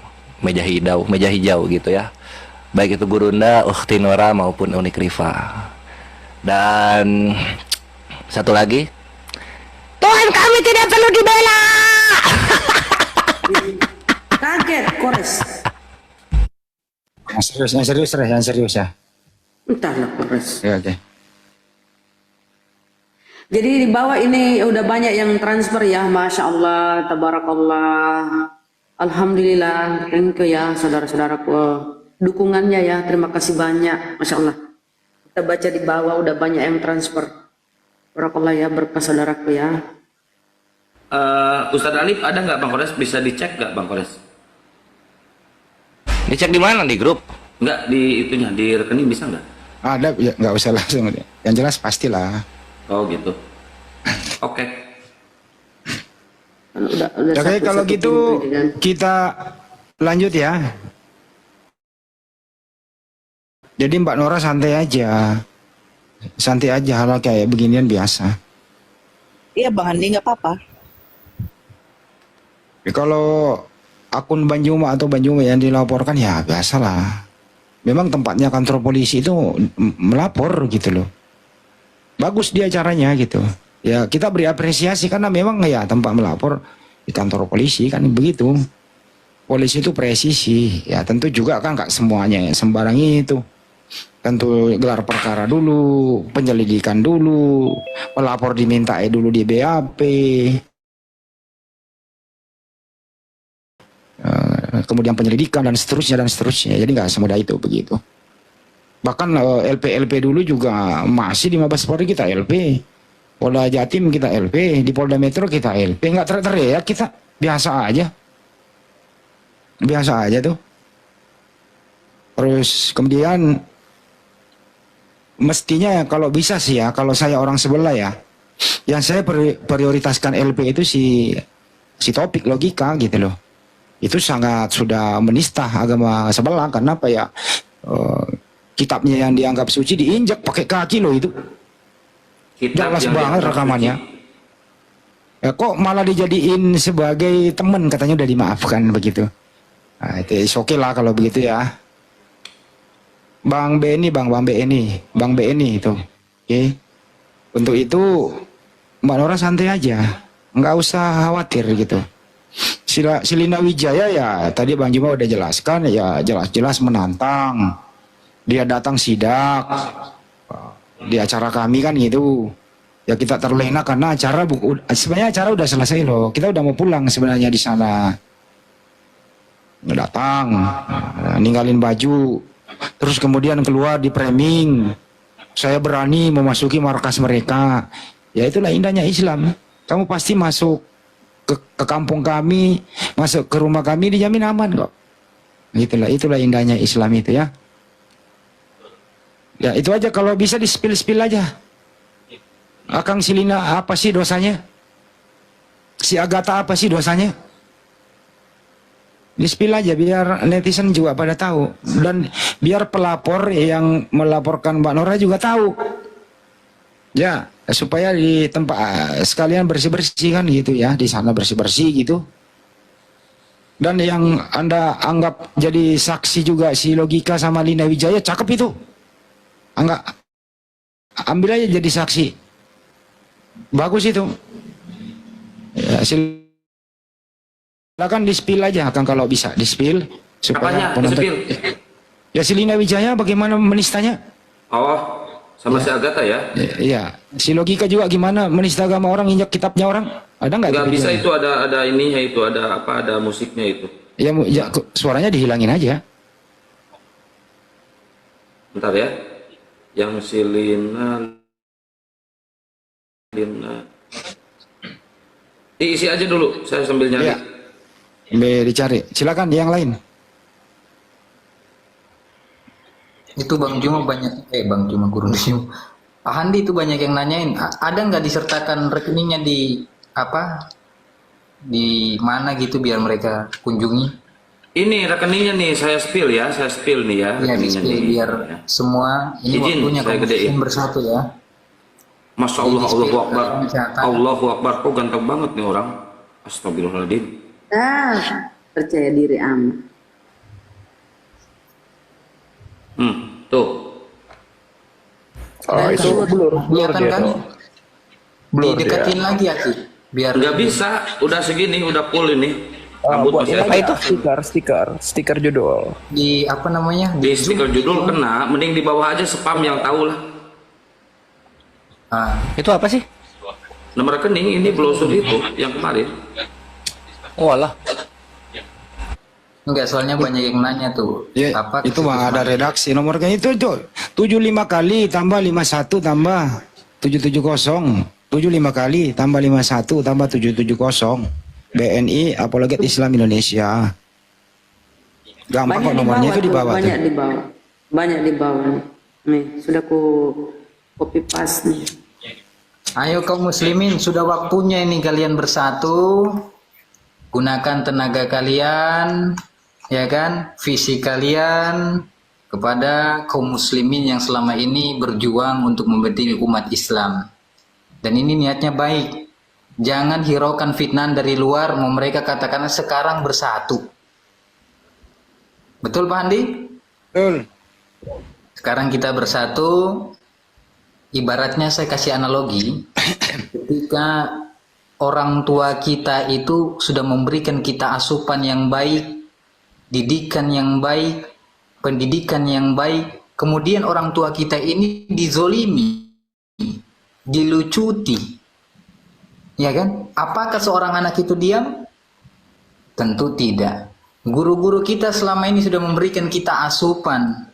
[SPEAKER 9] gitu ya. Baik itu Gurunda, Ukhti Nora maupun Unik Rifa. Dan satu lagi, Tuhan kami tidak perlu dibela.
[SPEAKER 4] Kaget, Kores.
[SPEAKER 3] Yang serius ya.
[SPEAKER 4] Entahlah, Kores.
[SPEAKER 3] Ya, oke.
[SPEAKER 4] Jadi di bawah ini udah banyak yang transfer ya, Masya Allah, Tabarakallah. Alhamdulillah, thank you ya saudara-saudaraku. Dukungannya ya, terima kasih banyak, Masya Allah. Kita baca di bawah udah banyak yang transfer. Tabarakallah ya, berkah saudaraku ya.
[SPEAKER 6] Ustadz Alif ada nggak Bang Kores, bisa dicek nggak Bang Kores?
[SPEAKER 9] Dicek di mana, di grup?
[SPEAKER 6] Nggak di itunya, di rekening bisa nggak?
[SPEAKER 3] Ada, ya, nggak usah langsung. Yang jelas pastilah.
[SPEAKER 6] Oh gitu. Oke.
[SPEAKER 4] Kan udah
[SPEAKER 3] Oke, kalau
[SPEAKER 4] satu
[SPEAKER 3] gitu
[SPEAKER 4] pintu ini kan.
[SPEAKER 3] kita lanjut ya. Jadi Mbak Nora santai aja hal kayak beginian biasa.
[SPEAKER 8] Iya Bang Andi, nggak apa-apa.
[SPEAKER 3] Kalau akun Banjuma atau Banjuma yang dilaporkan ya biasalah. Memang tempatnya kantor polisi itu melapor gitu loh. Bagus dia caranya gitu. Ya kita beri apresiasi karena memang ya tempat melapor di kantor polisi kan begitu. Polisi itu presisi. Ya tentu juga kan nggak semuanya sembarang itu. Tentu gelar perkara dulu, penyelidikan dulu, pelapor diminta dulu di BAP. Kemudian penyelidikan dan seterusnya. Jadi nggak semudah itu begitu. Bahkan LP dulu juga masih di Mabes Polri kita LP, Polda Jatim kita LP, di Polda Metro kita LP, nggak teriak kita, biasa aja tuh. Terus kemudian mestinya kalau bisa sih ya, kalau saya orang sebelah ya, yang saya prioritaskan LP itu si topik logika gitu loh. Itu sangat sudah menista agama sebelah karena apa ya? Kitabnya yang dianggap suci diinjak pakai kaki loh itu. Jelas banget rekamannya. Ya, kok malah dijadiin sebagai teman katanya udah dimaafkan begitu. Nah, itu oke lah kalau begitu ya. Bang BNI itu. Oke. Untuk itu Mbak Nora santai aja. Nggak usah khawatir gitu. Silina Wijaya ya tadi Bang Juma udah jelaskan ya jelas-jelas menantang. Dia datang sidak di acara kami kan gitu. Ya kita terlena karena sebenarnya acara udah selesai loh. Kita udah mau pulang sebenarnya di sana. Datang, ninggalin baju, terus kemudian keluar di framing. Saya berani memasuki markas mereka. Ya itulah indahnya Islam. Kamu pasti masuk ke kampung kami, masuk ke rumah kami dijamin aman kok. Itulah indahnya Islam itu ya. Ya itu aja, kalau bisa di-spill aja. Akang Silina apa sih dosanya? Si Agatha apa sih dosanya? Di-spill aja biar netizen juga pada tahu. Dan biar pelapor yang melaporkan Mbak Nora juga tahu. Ya, supaya di tempat sekalian bersih-bersih kan gitu ya. Di sana bersih-bersih gitu. Dan yang Anda anggap jadi saksi juga si Logika sama Lina Wijaya, cakep itu. Enggak, ambil aja jadi saksi, bagus itu ya, silakan di-spill aja kan kalau bisa di-spill supaya penonton. Ya si Lina Wijaya bagaimana menistanya?
[SPEAKER 6] Oh, sama ya. Si Agatha ya?
[SPEAKER 3] Iya, si Logika juga gimana menista agama orang, injak kitabnya orang, ada nggak?
[SPEAKER 6] Nggak bisa itu, ada ininya itu, ada apa, ada musiknya itu.
[SPEAKER 3] Ya, suaranya dihilangin aja.
[SPEAKER 6] Bentar ya. Yang si Lina diisi aja dulu, saya sambil nyari.
[SPEAKER 3] Ya. Dicari, silakan yang lain.
[SPEAKER 7] Itu Bang Juma Guru Juma. Pak Handi itu banyak yang nanyain, ada nggak disertakan rekeningnya di mana gitu biar mereka kunjungi?
[SPEAKER 6] Ini rekeningnya nih, saya spill nih ya.
[SPEAKER 7] Ya, nih. Biar semua ini
[SPEAKER 6] izin,
[SPEAKER 7] waktunya kamu bersatu ya.
[SPEAKER 6] Masya Allah, Allahu Akbar. Allahu Akbar, kok ganteng banget nih orang. Astagfirullahaladzim.
[SPEAKER 4] Percaya diri amat.
[SPEAKER 6] Tuh.
[SPEAKER 5] Oh, itu blur dia
[SPEAKER 7] kan?
[SPEAKER 5] Blur
[SPEAKER 7] Didekatin
[SPEAKER 5] dia.
[SPEAKER 7] lagi Aki. Biar
[SPEAKER 6] nggak bisa, udah segini, udah full ini.
[SPEAKER 5] Buat apa itu stiker judul
[SPEAKER 7] di apa namanya
[SPEAKER 6] di stiker judul kena, mending di bawah aja spam yang tahu lah.
[SPEAKER 9] Itu apa sih?
[SPEAKER 6] Nomor rekening ini brosur itu yang kemarin.
[SPEAKER 9] Oh alah.
[SPEAKER 7] Enggak, soalnya banyak yang nanya tuh.
[SPEAKER 3] Ya, itu mah ada redaksi nomornya itu 75 kali tambah 51 tambah 770. 75 kali tambah 51 tambah 770. BNI Apologet Islam Indonesia. Gampang kok nomornya itu di bawah.
[SPEAKER 4] Banyak di bawah. Nih, sudah ku copy paste nih.
[SPEAKER 7] Ayo kaum muslimin, sudah waktunya ini kalian bersatu. Gunakan tenaga kalian, ya kan, visi kalian kepada kaum muslimin yang selama ini berjuang untuk membentuk umat Islam. Dan ini niatnya baik. jangan hiraukan fitnah dari luar, mau mereka katakan sekarang bersatu. Betul Pak Andi?
[SPEAKER 3] Betul.
[SPEAKER 7] Sekarang kita bersatu, ibaratnya saya kasih analogi, ketika orang tua kita itu sudah memberikan kita asupan yang baik, didikan yang baik, pendidikan yang baik, kemudian orang tua kita ini dizolimi, dilucuti, ya kan? Apakah seorang anak itu diam? Tentu tidak. Guru-guru kita selama ini sudah memberikan kita asupan,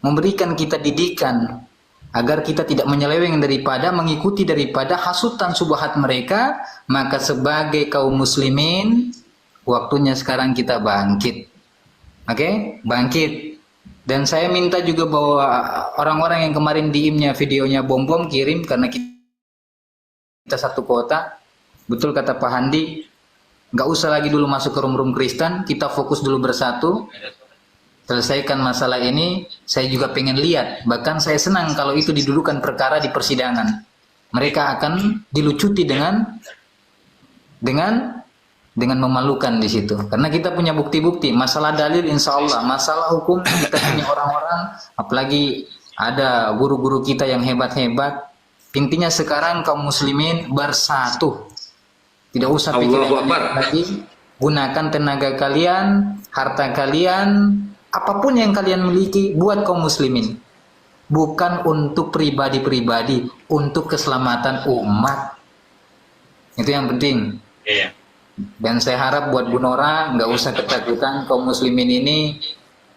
[SPEAKER 7] memberikan kita didikan, agar kita tidak menyeleweng daripada mengikuti daripada hasutan subhat mereka. Maka sebagai kaum muslimin, waktunya sekarang kita bangkit. Oke? Bangkit. Dan saya minta juga bahwa orang-orang yang kemarin diimnya videonya bom-bom kirim, karena kita satu kota. Betul kata Pak Handi, nggak usah lagi dulu masuk ke rum-rum Kristen, kita fokus dulu bersatu, selesaikan masalah ini. Saya juga pengen lihat, bahkan saya senang kalau itu didudukan perkara di persidangan. Mereka akan dilucuti dengan memalukan di situ, karena kita punya bukti-bukti. Masalah dalil insya Allah, masalah hukum kita punya orang-orang, apalagi ada guru-guru kita yang hebat-hebat. Intinya sekarang kaum muslimin bersatu, tidak usah pikiran lagi, gunakan tenaga kalian, harta kalian, apapun yang kalian miliki buat kaum muslimin, bukan untuk pribadi-pribadi, untuk keselamatan umat. Itu yang penting. Dan saya harap buat Bu Nora nggak usah ketakutan. Kaum muslimin ini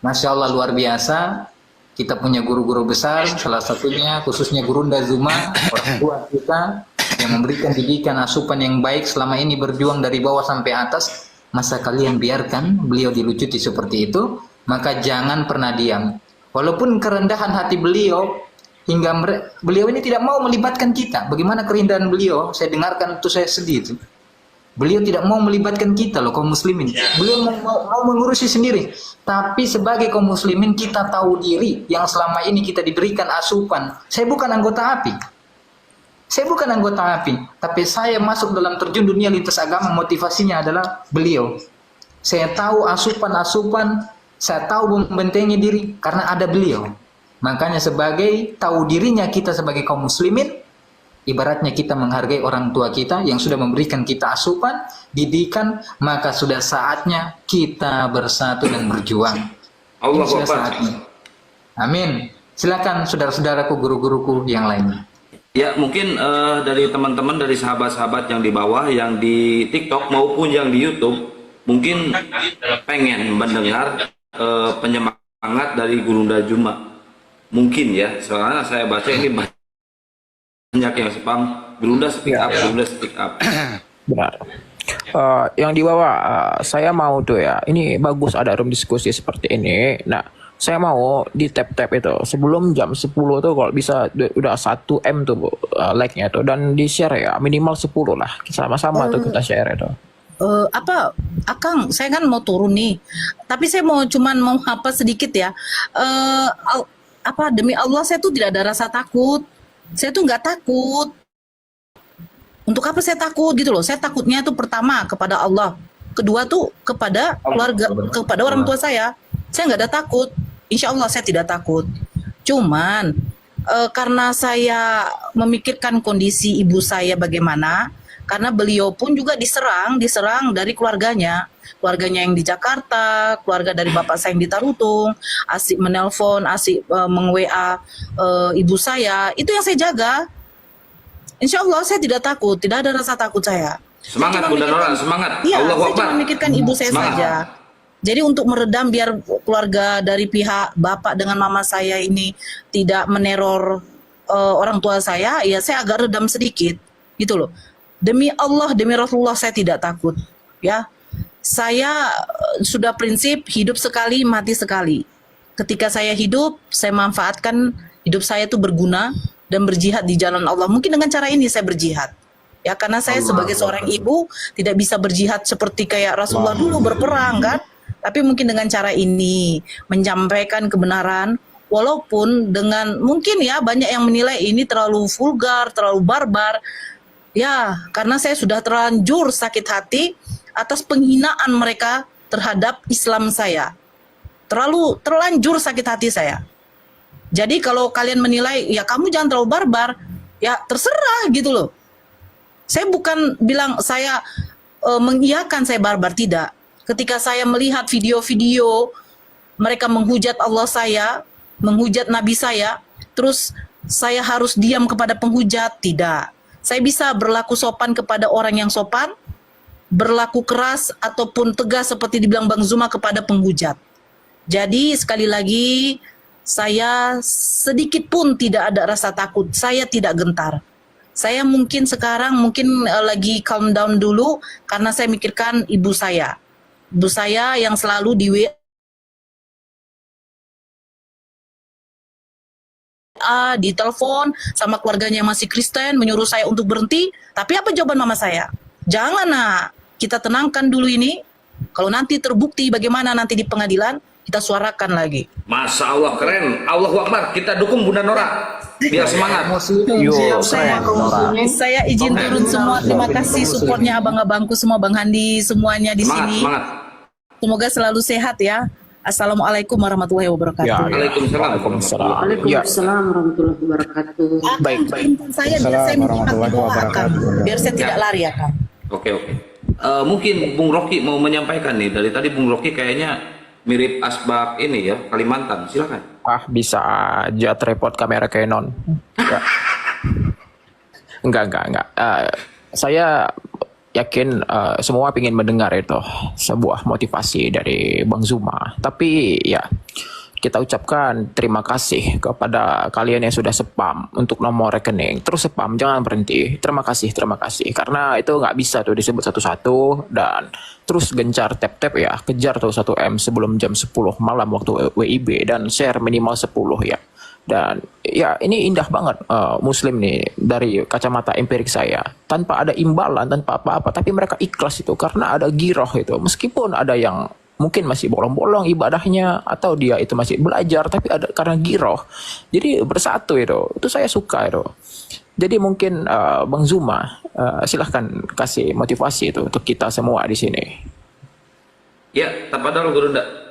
[SPEAKER 7] Masya Allah luar biasa. Kita punya guru-guru besar, salah satunya khususnya Gurunda Zuma, orang tua kita yang memberikan didikan asupan yang baik selama ini, berjuang dari bawah sampai atas. Masa kalian biarkan beliau dilucuti seperti itu? Maka jangan pernah diam. Walaupun kerendahan hati beliau, hingga beliau ini tidak mau melibatkan kita. Bagaimana kerendahan beliau? Saya dengarkan itu saya sedih itu. Beliau tidak mau melibatkan kita loh kaum muslimin. Beliau mau mengurusi sendiri. Tapi sebagai kaum muslimin kita tahu diri yang selama ini kita diberikan asupan. Saya bukan anggota API. Saya bukan anggota API. Tapi saya masuk dalam terjun dunia lintas agama, motivasinya adalah beliau. Saya tahu asupan-asupan, saya tahu membentengi diri karena ada beliau. Makanya sebagai tahu dirinya kita sebagai kaum muslimin, ibaratnya kita menghargai orang tua kita yang sudah memberikan kita asupan, didikan, maka sudah saatnya kita bersatu dan berjuang. Allah sudah saatnya. Amin. Silakan saudara-saudaraku, guru-guruku yang lainnya.
[SPEAKER 6] Ya, mungkin dari teman-teman, dari sahabat-sahabat yang di bawah, yang di TikTok maupun yang di YouTube, mungkin pengen mendengar penyemangat dari Gurunda Zuma. Mungkin ya, soalnya saya baca ini banyak yang spam, Gurunda speak up, Gurunda speak up.
[SPEAKER 5] Benar. Yang di bawah, saya mau tuh ya, ini bagus ada room diskusi seperti ini. Nah, saya mau di tap-tap itu sebelum jam 10 tuh kalau bisa udah 1M tuh like-nya tuh, dan di share ya minimal 10 lah, sama-sama tuh kita share itu.
[SPEAKER 8] Akang, saya kan mau turun nih, tapi saya mau apa sedikit ya. Demi Allah saya tuh tidak ada rasa takut. Saya tuh nggak takut. Untuk apa saya takut gitu loh? Saya takutnya tuh pertama kepada Allah, kedua tuh kepada keluarga, kepada orang tua saya. Saya nggak ada takut. Insya Allah saya tidak takut. Cuman karena saya memikirkan kondisi ibu saya bagaimana, karena beliau pun juga diserang dari keluarganya yang di Jakarta, keluarga dari bapak saya yang di Tarutung, asik menelpon, asik meng-WA ibu saya, itu yang saya jaga. Insya Allah saya tidak takut, tidak ada rasa takut saya.
[SPEAKER 6] Semangat Bunda Nora, semangat.
[SPEAKER 8] Iya,
[SPEAKER 6] Allah
[SPEAKER 8] saya
[SPEAKER 6] Akbar.
[SPEAKER 8] cuma memikirkan ibu saya saja. Jadi untuk meredam biar keluarga dari pihak bapak dengan mama saya ini tidak meneror orang tua saya, ya saya agak redam sedikit, gitu loh. Demi Allah, demi Rasulullah saya tidak takut, ya. Saya sudah prinsip hidup sekali, mati sekali. Ketika saya hidup, saya manfaatkan hidup saya itu berguna dan berjihad di jalan Allah. Mungkin dengan cara ini saya berjihad. Ya, karena saya sebagai seorang ibu tidak bisa berjihad seperti kayak Rasulullah dulu berperang kan. Tapi mungkin dengan cara ini menyampaikan kebenaran, walaupun dengan mungkin ya banyak yang menilai ini terlalu vulgar, terlalu barbar. Ya, karena saya sudah terlanjur sakit hati atas penghinaan mereka terhadap Islam saya. Terlanjur sakit hati saya. Jadi kalau kalian menilai, ya kamu jangan terlalu barbar, ya terserah gitu loh. Saya bukan bilang saya mengiyakan saya barbar, tidak. Ketika saya melihat video-video mereka menghujat Allah saya, menghujat Nabi saya, terus saya harus diam kepada penghujat, tidak. Saya bisa berlaku sopan kepada orang yang sopan, berlaku keras ataupun tegas seperti dibilang Bang Zuma kepada penghujat. Jadi sekali lagi, saya sedikit pun tidak ada rasa takut, saya tidak gentar. Saya mungkin sekarang lagi calm down dulu karena saya mikirkan ibu saya. Ibu saya yang selalu di WA, di telepon sama keluarganya yang masih Kristen menyuruh saya untuk berhenti. Tapi apa jawaban mama saya? Jangan nak, kita tenangkan dulu ini. Kalau nanti terbukti bagaimana nanti di pengadilan, kita suarakan lagi.
[SPEAKER 6] Masya Allah, keren. Allahu Akbar, kita dukung Bunda Nora biar semangat.
[SPEAKER 8] Saya izin turun semua. Terima kasih supportnya abang-abangku semua, Bang Handi, semuanya di sini.
[SPEAKER 6] Semangat.
[SPEAKER 8] Semoga selalu sehat ya. Assalamualaikum warahmatullahi wabarakatuh.
[SPEAKER 5] Ya,
[SPEAKER 6] Waalaikumsalam.
[SPEAKER 4] Waalaikumsalam warahmatullahi wabarakatuh.
[SPEAKER 5] Baik.
[SPEAKER 8] Saya biar saya minta doakan, biar saya tidak lari ya kan.
[SPEAKER 6] Oke. Mungkin Bung Rocky mau menyampaikan nih. Dari tadi Bung Rocky kayaknya mirip asbak ini ya, Kalimantan. Silakan.
[SPEAKER 5] Bisa aja tripod kamera Canon. Enggak. Saya yakin semua ingin mendengar itu sebuah motivasi dari Bang Zuma. Tapi ya, kita ucapkan terima kasih kepada kalian yang sudah spam untuk nomor rekening. Terus spam, jangan berhenti. Terima kasih. Karena itu nggak bisa tuh disebut satu-satu. Dan terus gencar tap-tap ya. Kejar tuh 1M sebelum jam 10 malam waktu WIB. Dan share minimal 10 ya. Dan ya ini indah banget Muslim nih dari kacamata empirik saya, tanpa ada imbalan, tanpa apa-apa, tapi mereka ikhlas itu karena ada giroh itu. Meskipun ada yang mungkin masih bolong-bolong ibadahnya atau dia itu masih belajar, tapi ada karena giroh, jadi bersatu itu saya suka itu. Jadi mungkin Bang Zuma silahkan kasih motivasi itu untuk kita semua di sini.
[SPEAKER 6] Ya, tapadol Gurunda.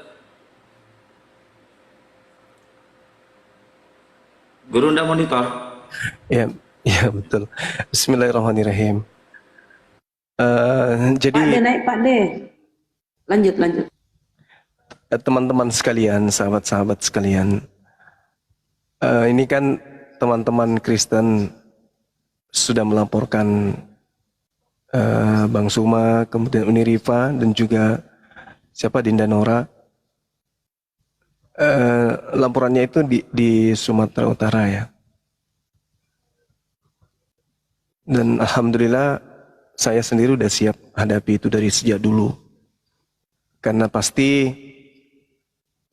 [SPEAKER 6] Gurunda monitor.
[SPEAKER 1] Ya betul. Bismillahirrahmanirrahim. Jadi
[SPEAKER 4] Pak D naik, Pak D. Lanjut.
[SPEAKER 1] teman-teman sekalian, sahabat-sahabat sekalian, ini kan teman-teman Kristen sudah melaporkan Bang Suma, kemudian Uni Rifa, dan juga Dinda Nora. Laporannya itu di Sumatera Utara ya. Dan alhamdulillah saya sendiri udah siap hadapi itu dari sejak dulu. Karena pasti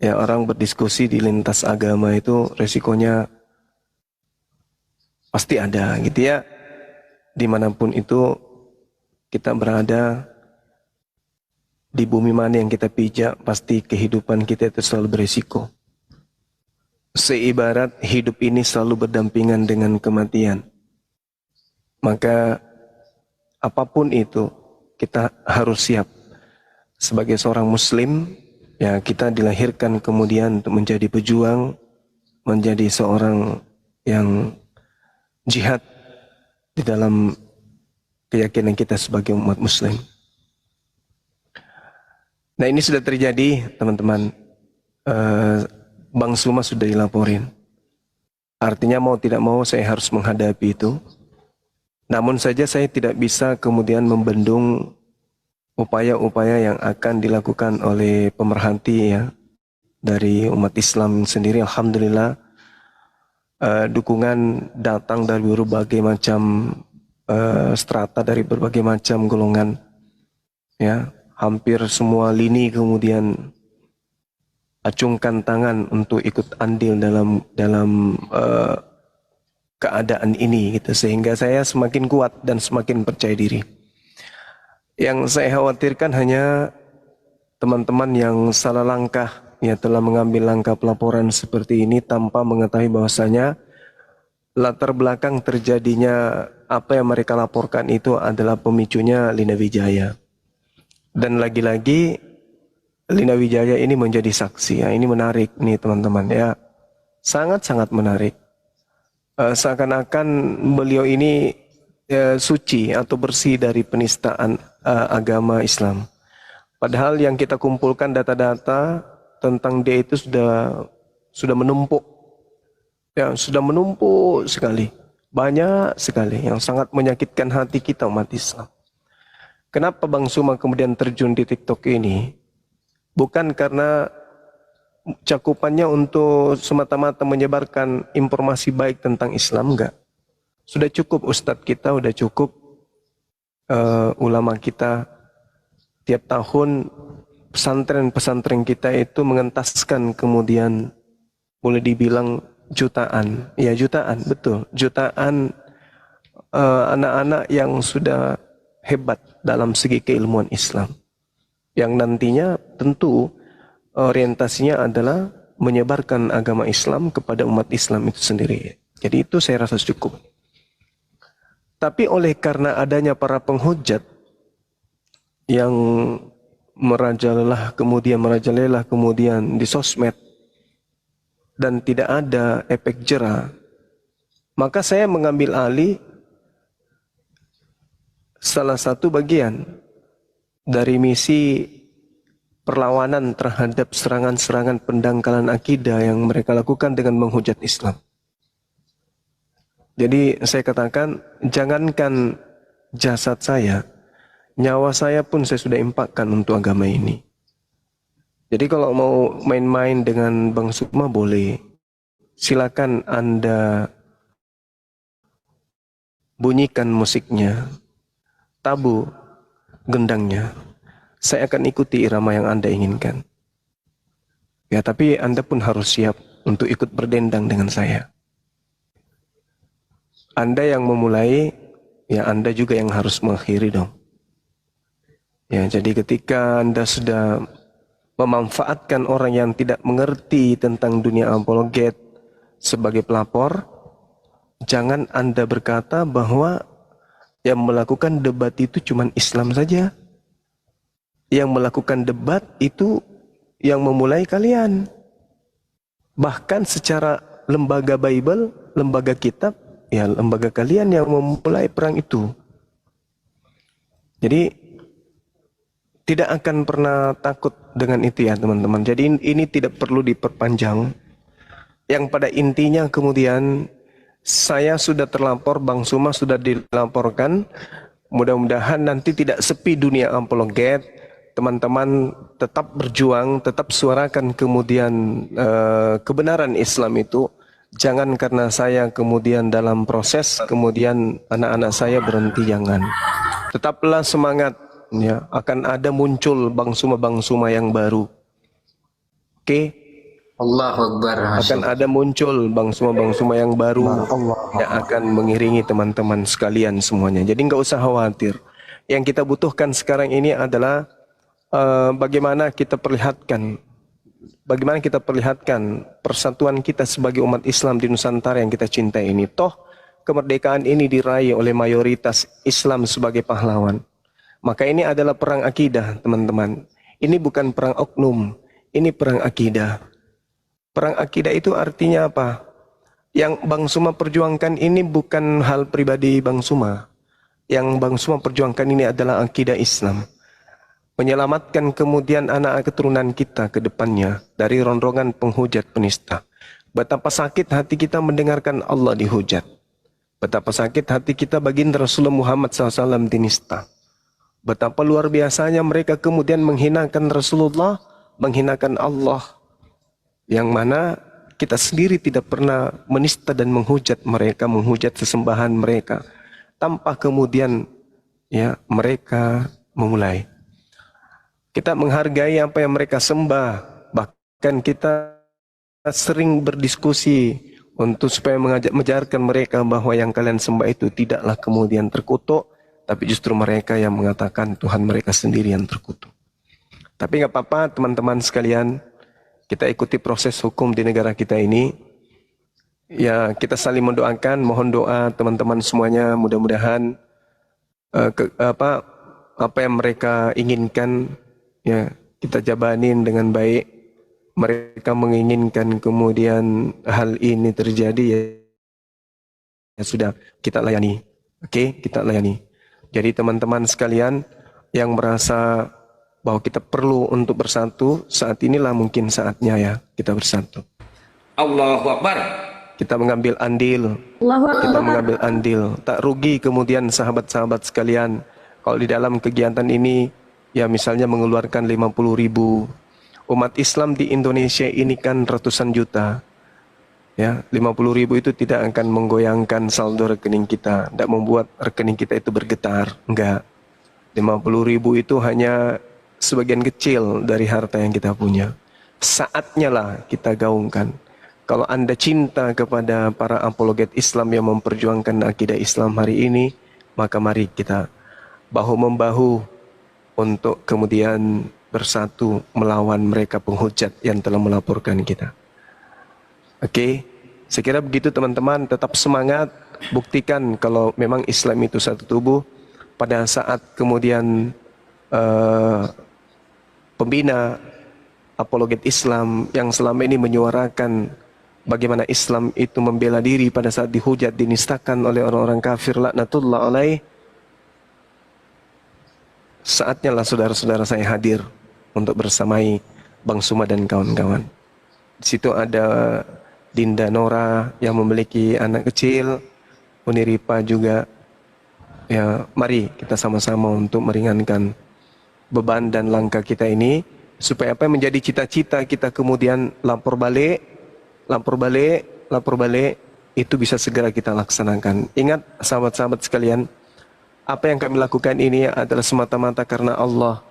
[SPEAKER 1] ya orang berdiskusi di lintas agama itu resikonya pasti ada gitu ya. Dimanapun itu kita berada, di bumi mana yang kita pijak, pasti kehidupan kita itu selalu berisiko. Seibarat hidup ini selalu berdampingan dengan kematian. Maka apapun itu, kita harus siap. Sebagai seorang muslim, ya kita dilahirkan kemudian untuk menjadi pejuang, menjadi seorang yang jihad di dalam keyakinan kita sebagai umat muslim. Nah ini sudah terjadi teman-teman, Bang Suma sudah dilaporin. Artinya mau tidak mau saya harus menghadapi itu. Namun saja saya tidak bisa kemudian membendung upaya-upaya yang akan dilakukan oleh pemerhati ya dari umat Islam sendiri. Alhamdulillah dukungan datang dari berbagai macam strata, dari berbagai macam golongan ya. Hampir semua lini kemudian acungkan tangan untuk ikut andil dalam keadaan ini gitu, sehingga saya semakin kuat dan semakin percaya diri. Yang saya khawatirkan hanya teman-teman yang salah langkah ya, telah mengambil langkah pelaporan seperti ini tanpa mengetahui bahwasanya latar belakang terjadinya apa yang mereka laporkan itu adalah pemicunya Lina Wijaya. Dan lagi-lagi Lina Wijaya ini menjadi saksi. Ya, ini menarik nih teman-teman ya. Sangat-sangat menarik. Seakan-akan beliau ini suci atau bersih dari penistaan agama Islam. Padahal yang kita kumpulkan data-data tentang dia itu sudah menumpuk. Ya, sudah menumpuk sekali. Banyak sekali yang sangat menyakitkan hati kita umat Islam. Kenapa Bang Suma kemudian terjun di TikTok ini? Bukan karena cakupannya untuk semata-mata menyebarkan informasi baik tentang Islam, enggak. Sudah cukup ustadz kita, sudah cukup ulama kita. Tiap tahun pesantren-pesantren kita itu mengentaskan kemudian boleh dibilang jutaan. Ya jutaan, betul. Jutaan anak-anak yang sudah hebat dalam segi keilmuan Islam. Yang nantinya tentu orientasinya adalah menyebarkan agama Islam kepada umat Islam itu sendiri. Jadi itu saya rasa cukup. Tapi oleh karena adanya para penghujat yang merajalela kemudian di sosmed dan tidak ada efek jera, maka saya mengambil alih salah satu bagian dari misi perlawanan terhadap serangan-serangan pendangkalan akidah yang mereka lakukan dengan menghujat Islam. Jadi saya katakan, jangankan jasad saya, nyawa saya pun saya sudah impakkan untuk agama ini. Jadi kalau mau main-main dengan Bang Sukma boleh. Silakan Anda bunyikan musiknya, tabu gendangnya. Saya akan ikuti irama yang Anda inginkan. Ya, tapi Anda pun harus siap untuk ikut berdendang dengan saya. Anda yang memulai, ya Anda juga yang harus mengakhiri dong. Ya, jadi ketika Anda sudah memanfaatkan orang yang tidak mengerti tentang dunia apologet sebagai pelapor, jangan Anda berkata bahwa yang melakukan debat itu cuma Islam saja. Yang melakukan debat itu yang memulai kalian. Bahkan secara lembaga Bible, lembaga kitab, ya lembaga kalian yang memulai perang itu. Jadi tidak akan pernah takut dengan itu ya teman-teman. Jadi ini tidak perlu diperpanjang. Yang pada intinya kemudian saya sudah terlapor, Bang Suma sudah dilaporkan. Mudah-mudahan nanti tidak sepi dunia apologet. Teman-teman tetap berjuang, tetap suarakan kemudian kebenaran Islam itu. Jangan karena saya kemudian dalam proses, kemudian anak-anak saya berhenti, jangan. Tetaplah semangat, ya. Akan ada muncul Bang Suma yang baru. Oke?
[SPEAKER 7] Allahu Akbar.
[SPEAKER 1] Akan ada muncul Bang Suma yang baru yang akan mengiringi teman-teman sekalian semuanya. Jadi nggak usah khawatir. Yang kita butuhkan sekarang ini adalah bagaimana kita perlihatkan persatuan kita sebagai umat Islam di Nusantara yang kita cintai ini. Toh kemerdekaan ini diraih oleh mayoritas Islam sebagai pahlawan. Maka ini adalah perang akidah, teman-teman. Ini bukan perang oknum, ini perang akidah. Perang akidah itu artinya apa? Yang Bang Suma perjuangkan ini bukan hal pribadi Bang Suma. Yang Bang Suma perjuangkan ini adalah akidah Islam. Menyelamatkan kemudian anak keturunan kita ke depannya dari ronrongan penghujat penista. Betapa sakit hati kita mendengarkan Allah dihujat. Betapa sakit hati kita baginda Rasulullah Muhammad SAW dinista. Betapa luar biasanya mereka kemudian menghinakan Rasulullah, menghinakan Allah. Yang mana kita sendiri tidak pernah menista dan menghujat mereka, menghujat sesembahan mereka. Tanpa kemudian ya mereka memulai. Kita menghargai apa yang mereka sembah. Bahkan kita sering berdiskusi untuk supaya mengajarkan mereka bahwa yang kalian sembah itu tidaklah kemudian terkutuk, tapi justru mereka yang mengatakan Tuhan mereka sendiri yang terkutuk. Tapi nggak apa-apa teman-teman sekalian, kita ikuti proses hukum di negara kita ini. Ya, kita saling mendoakan, mohon doa teman-teman semuanya, mudah-mudahan apa yang mereka inginkan ya kita jabanin dengan baik. Mereka menginginkan kemudian hal ini terjadi ya sudah kita layani. Oke, kita layani. Jadi teman-teman sekalian yang merasa bahwa kita perlu untuk bersatu, saat inilah mungkin saatnya ya kita bersatu.
[SPEAKER 6] Allahu Akbar.
[SPEAKER 1] Kita mengambil andil, kita mengambil andil. Tak rugi kemudian sahabat-sahabat sekalian, kalau di dalam kegiatan ini, ya misalnya mengeluarkan 50.000. Umat Islam di Indonesia ini kan ratusan juta. Ya, 50.000 itu tidak akan menggoyangkan saldo rekening kita, tidak membuat rekening kita itu bergetar, enggak. 50.000 itu hanya sebagian kecil dari harta yang kita punya. Saatnya lah kita gaungkan. Kalau Anda cinta kepada para apologet Islam yang memperjuangkan akidah Islam hari ini, maka mari kita bahu-membahu untuk kemudian bersatu melawan mereka penghujat yang telah melaporkan kita. Oke, saya kira begitu teman-teman, tetap semangat, buktikan kalau memang Islam itu satu tubuh. Pada saat kemudian pembina apologet Islam yang selama ini menyuarakan bagaimana Islam itu membela diri pada saat dihujat, dinistakan oleh orang-orang kafir, laknatullah alaih. Saatnya lah saudara-saudara saya hadir untuk bersamai Bang Suma dan kawan-kawan. Di situ ada Dinda Nora yang memiliki anak kecil, Uniripa juga. Ya, mari kita sama-sama untuk meringankan beban dan langkah kita ini, supaya apa yang menjadi cita-cita kita kemudian lapor balik, itu bisa segera kita laksanakan. Ingat sahabat-sahabat sekalian, apa yang kami lakukan ini adalah semata-mata karena Allah,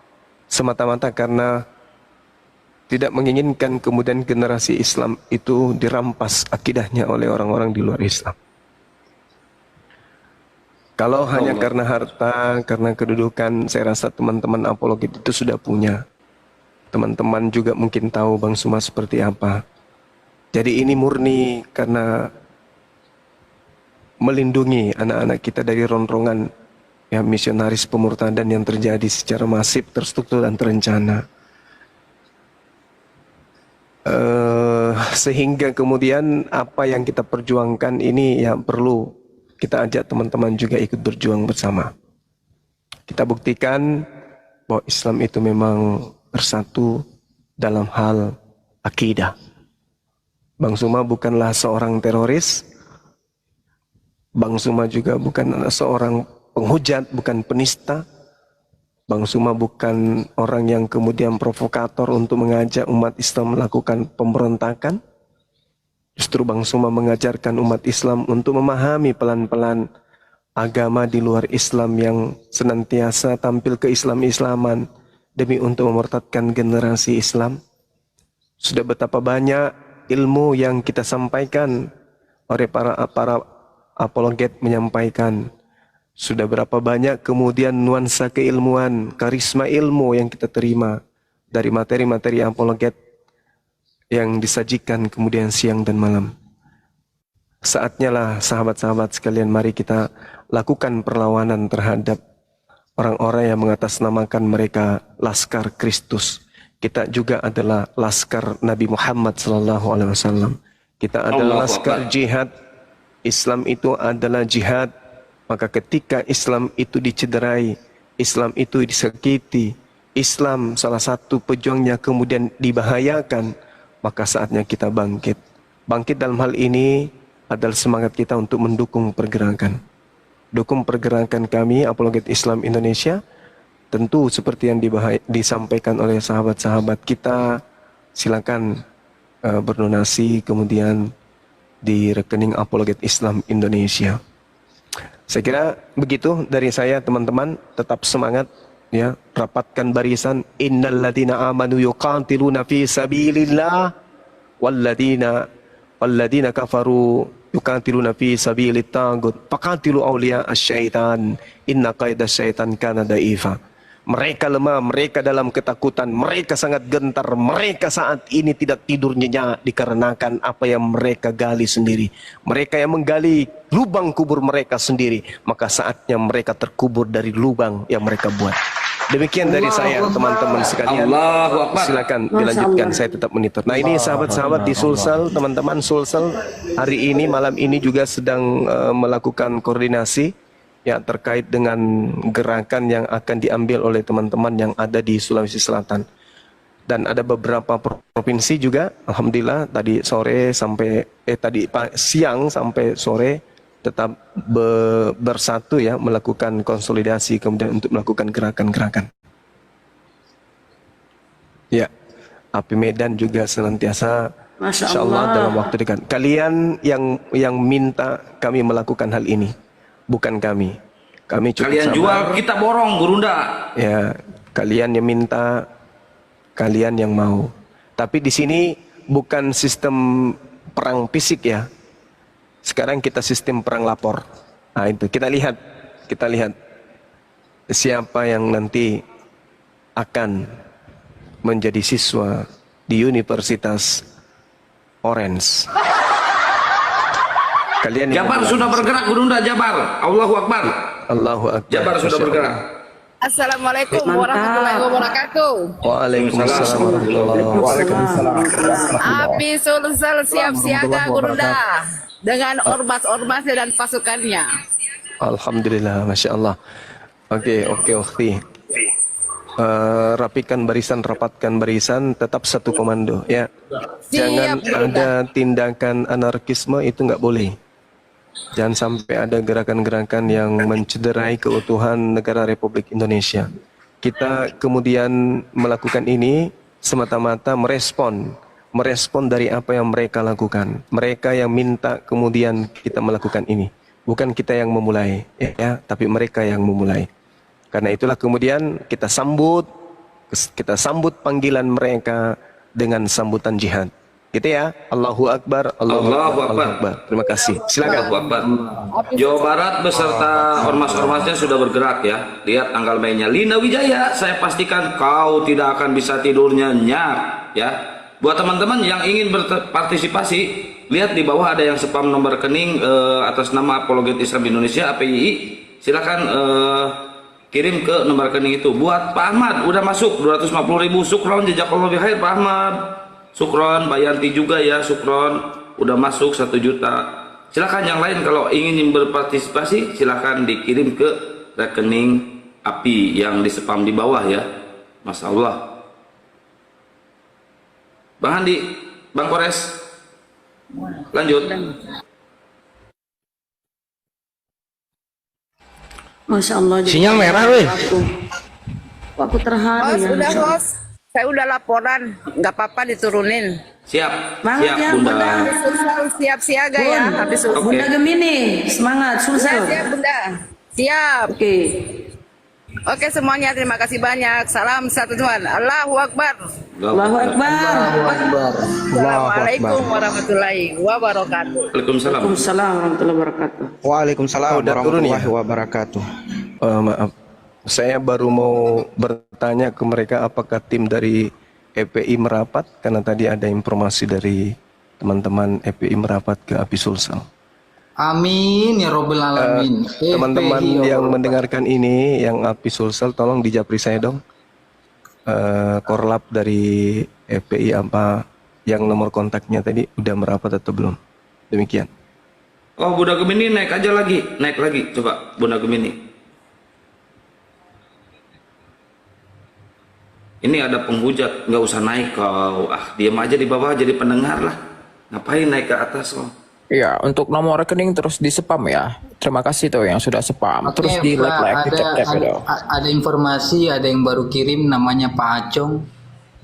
[SPEAKER 1] semata-mata karena tidak menginginkan kemudian generasi Islam itu dirampas akidahnya oleh orang-orang di luar Islam. Kalau hanya karena harta, karena kedudukan, saya rasa teman-teman apologet itu sudah punya. Teman-teman juga mungkin tahu Bang Suma seperti apa. Jadi ini murni karena melindungi anak-anak kita dari ronrongan ya misionaris pemurtadan yang terjadi secara masif, terstruktur dan terencana. Sehingga kemudian apa yang kita perjuangkan ini yang perlu kita ajak teman-teman juga ikut berjuang bersama. Kita buktikan bahwa Islam itu memang bersatu dalam hal akidah. Bang Suma bukanlah seorang teroris. Bang Suma juga bukan seorang penghujat, bukan penista. Bang Suma bukan orang yang kemudian provokator untuk mengajak umat Islam melakukan pemberontakan. Justru Bang Suma mengajarkan umat Islam untuk memahami pelan-pelan agama di luar Islam yang senantiasa tampil ke-Islam-Islaman demi untuk memurtadkan generasi Islam. Sudah betapa banyak ilmu yang kita sampaikan oleh para apologet menyampaikan. Sudah berapa banyak kemudian nuansa keilmuan, karisma ilmu yang kita terima dari materi-materi apologet yang disajikan kemudian siang dan malam. Saatnya lah sahabat-sahabat sekalian, mari kita lakukan perlawanan terhadap orang-orang yang mengatasnamakan mereka Laskar Kristus. Kita juga adalah Laskar Nabi Muhammad SAW. Kita adalah Laskar Jihad. Islam itu adalah jihad. Maka ketika Islam itu dicederai, Islam itu disakiti, Islam salah satu pejuangnya kemudian dibahayakan, maka saatnya kita bangkit. Bangkit dalam hal ini adalah semangat kita untuk mendukung pergerakan. Dukung pergerakan kami, Apologet Islam Indonesia. Tentu seperti yang disampaikan oleh sahabat-sahabat kita, silakan berdonasi kemudian di rekening Apologet Islam Indonesia. Saya kira begitu dari saya teman-teman, tetap semangat ya, rapatkan barisan. Innal ladzina amanu yuqatiluna fi sabilillah walladzina kafaru yuqatiluna fi sabilit tagut faqatilu awliya asy-syaitan inna qaida syaitan kana da'ifa. Mereka lemah, mereka dalam ketakutan, mereka sangat gentar, mereka saat ini tidak tidur nyenyak dikarenakan apa yang mereka gali sendiri. Mereka yang menggali lubang kubur mereka sendiri, maka saatnya mereka terkubur dari lubang yang mereka buat. Demikian dari saya, teman-teman sekalian.
[SPEAKER 6] Allahu Akbar.
[SPEAKER 1] Silakan dilanjutkan, saya tetap monitor. Nah, ini sahabat-sahabat di Sulsel, teman-teman Sulsel hari ini, malam ini juga sedang melakukan koordinasi ya terkait dengan gerakan yang akan diambil oleh teman-teman yang ada di Sulawesi Selatan. Dan ada beberapa provinsi juga, alhamdulillah tadi sore sampai siang sampai sore tetap bersatu ya, melakukan konsolidasi kemudian untuk melakukan gerakan-gerakan. Ya, Api Medan juga senantiasa insya Allah dalam waktu dekat. Kalian yang minta kami melakukan hal ini, bukan kami. Kami cukup
[SPEAKER 6] Kalian
[SPEAKER 1] sabar.
[SPEAKER 6] jual, kita borong, Gurunda.
[SPEAKER 1] Ya, kalian yang minta, kalian yang mau. Tapi di sini bukan sistem perang fisik ya. Sekarang kita sistem perang lapor. Nah itu kita lihat siapa yang nanti akan menjadi siswa di Universitas Orange. Kalian
[SPEAKER 6] Jabar sudah bergerak, Gurunda, Jabar. Allahu Akbar.
[SPEAKER 1] Allahu Akbar.
[SPEAKER 6] Jabar sudah bergerak.
[SPEAKER 10] Assalamualaikum warahmatullahi wabarakatuh.
[SPEAKER 1] Waalaikumsalam warahmatullahi wabarakatuh.
[SPEAKER 10] Api Sulsel siap siaga Gurunda dengan ormas-ormasnya dan pasukannya.
[SPEAKER 1] Alhamdulillah, masya Allah. Oke, Ukhti. Rapikan barisan, rapatkan barisan, tetap satu komando ya. Jangan ada tindakan anarkisme, itu nggak boleh. Jangan sampai ada gerakan-gerakan yang mencederai keutuhan negara Republik Indonesia. Kita kemudian melakukan ini semata-mata merespon dari apa yang mereka lakukan. Mereka yang minta kemudian kita melakukan ini. Bukan kita yang memulai, ya, tapi mereka yang memulai. Karena itulah kemudian kita sambut panggilan mereka dengan sambutan jihad. Gitu ya. Allahu Akbar, Allahu Akbar. Terima kasih. Silakan.
[SPEAKER 6] Allahu Akbar. Jawa Barat beserta ormas-ormasnya sudah bergerak ya. Lihat tanggal mainnya. Lina Wijaya, saya pastikan kau tidak akan bisa tidur nyenyak ya. Buat teman-teman yang ingin berpartisipasi, lihat di bawah ada yang spam nomor rekening atas nama Apologet Islam Indonesia APII. Silakan kirim ke nomor rekening itu. Buat Pak Ahmad udah masuk 250.000. Syukron jazakallahu khair Pak Ahmad. Syukron, Mbak Yanti juga ya, syukron udah masuk 1 juta. Silakan yang lain kalau ingin berpartisipasi silakan dikirim ke rekening API yang di spam di bawah ya. Masya Allah. Bang Handi, Bang Kores, lanjut.
[SPEAKER 4] Masya Allah.
[SPEAKER 9] Sinyal merah, weh.
[SPEAKER 4] Aku terharu ya.
[SPEAKER 10] Udah bos, saya udah laporan, nggak apa-apa diturunin.
[SPEAKER 6] Siap,
[SPEAKER 4] Semangat
[SPEAKER 6] siap
[SPEAKER 4] ya,
[SPEAKER 6] Bunda.
[SPEAKER 4] Bunda.
[SPEAKER 10] Siap siaga ya, habis
[SPEAKER 6] Oke.
[SPEAKER 4] Bunda Gemini, semangat, Sulsel.
[SPEAKER 10] Siap Bunda, siap.
[SPEAKER 4] Oke.
[SPEAKER 10] Oke semuanya, terima kasih banyak. Salam satu Tuhan. Allahu Akbar.
[SPEAKER 4] Allahu Akbar.
[SPEAKER 10] Assalamualaikum warahmatullahi wabarakatuh.
[SPEAKER 6] Waalaikumsalam.
[SPEAKER 4] Waalaikumsalam warahmatullahi wabarakatuh.
[SPEAKER 3] Waalaikumsalam
[SPEAKER 1] udah turun ya?
[SPEAKER 3] warahmatullahi wabarakatuh.
[SPEAKER 1] Maaf, saya baru mau bertanya ke mereka apakah tim dari EPI merapat, karena tadi ada informasi dari teman-teman EPI merapat ke API Sulsel.
[SPEAKER 7] Amin ya robbal alamin.
[SPEAKER 1] Teman-teman
[SPEAKER 7] FPI, ya
[SPEAKER 1] yang
[SPEAKER 7] Allah.
[SPEAKER 1] mendengarkan ini, yang API Sulsel, tolong dijapri saya dong. Korlap dari EPI apa yang nomor kontaknya tadi udah merapat atau belum? Demikian.
[SPEAKER 6] Oh, Bunda Gemini naik aja lagi, naik lagi, coba Bunda Gemini. Ini ada penghujat, nggak usah naik kau. Ah, diam aja di bawah jadi pendengar lah. Ngapain naik ke atas kau?
[SPEAKER 5] Iya, untuk nomor rekening terus di spam ya. Terima kasih tuh yang sudah spam.
[SPEAKER 7] Oke,
[SPEAKER 5] Terus di
[SPEAKER 7] Pak,
[SPEAKER 5] like, di tap gitu.
[SPEAKER 7] ada informasi, ada yang baru kirim namanya Pak Acong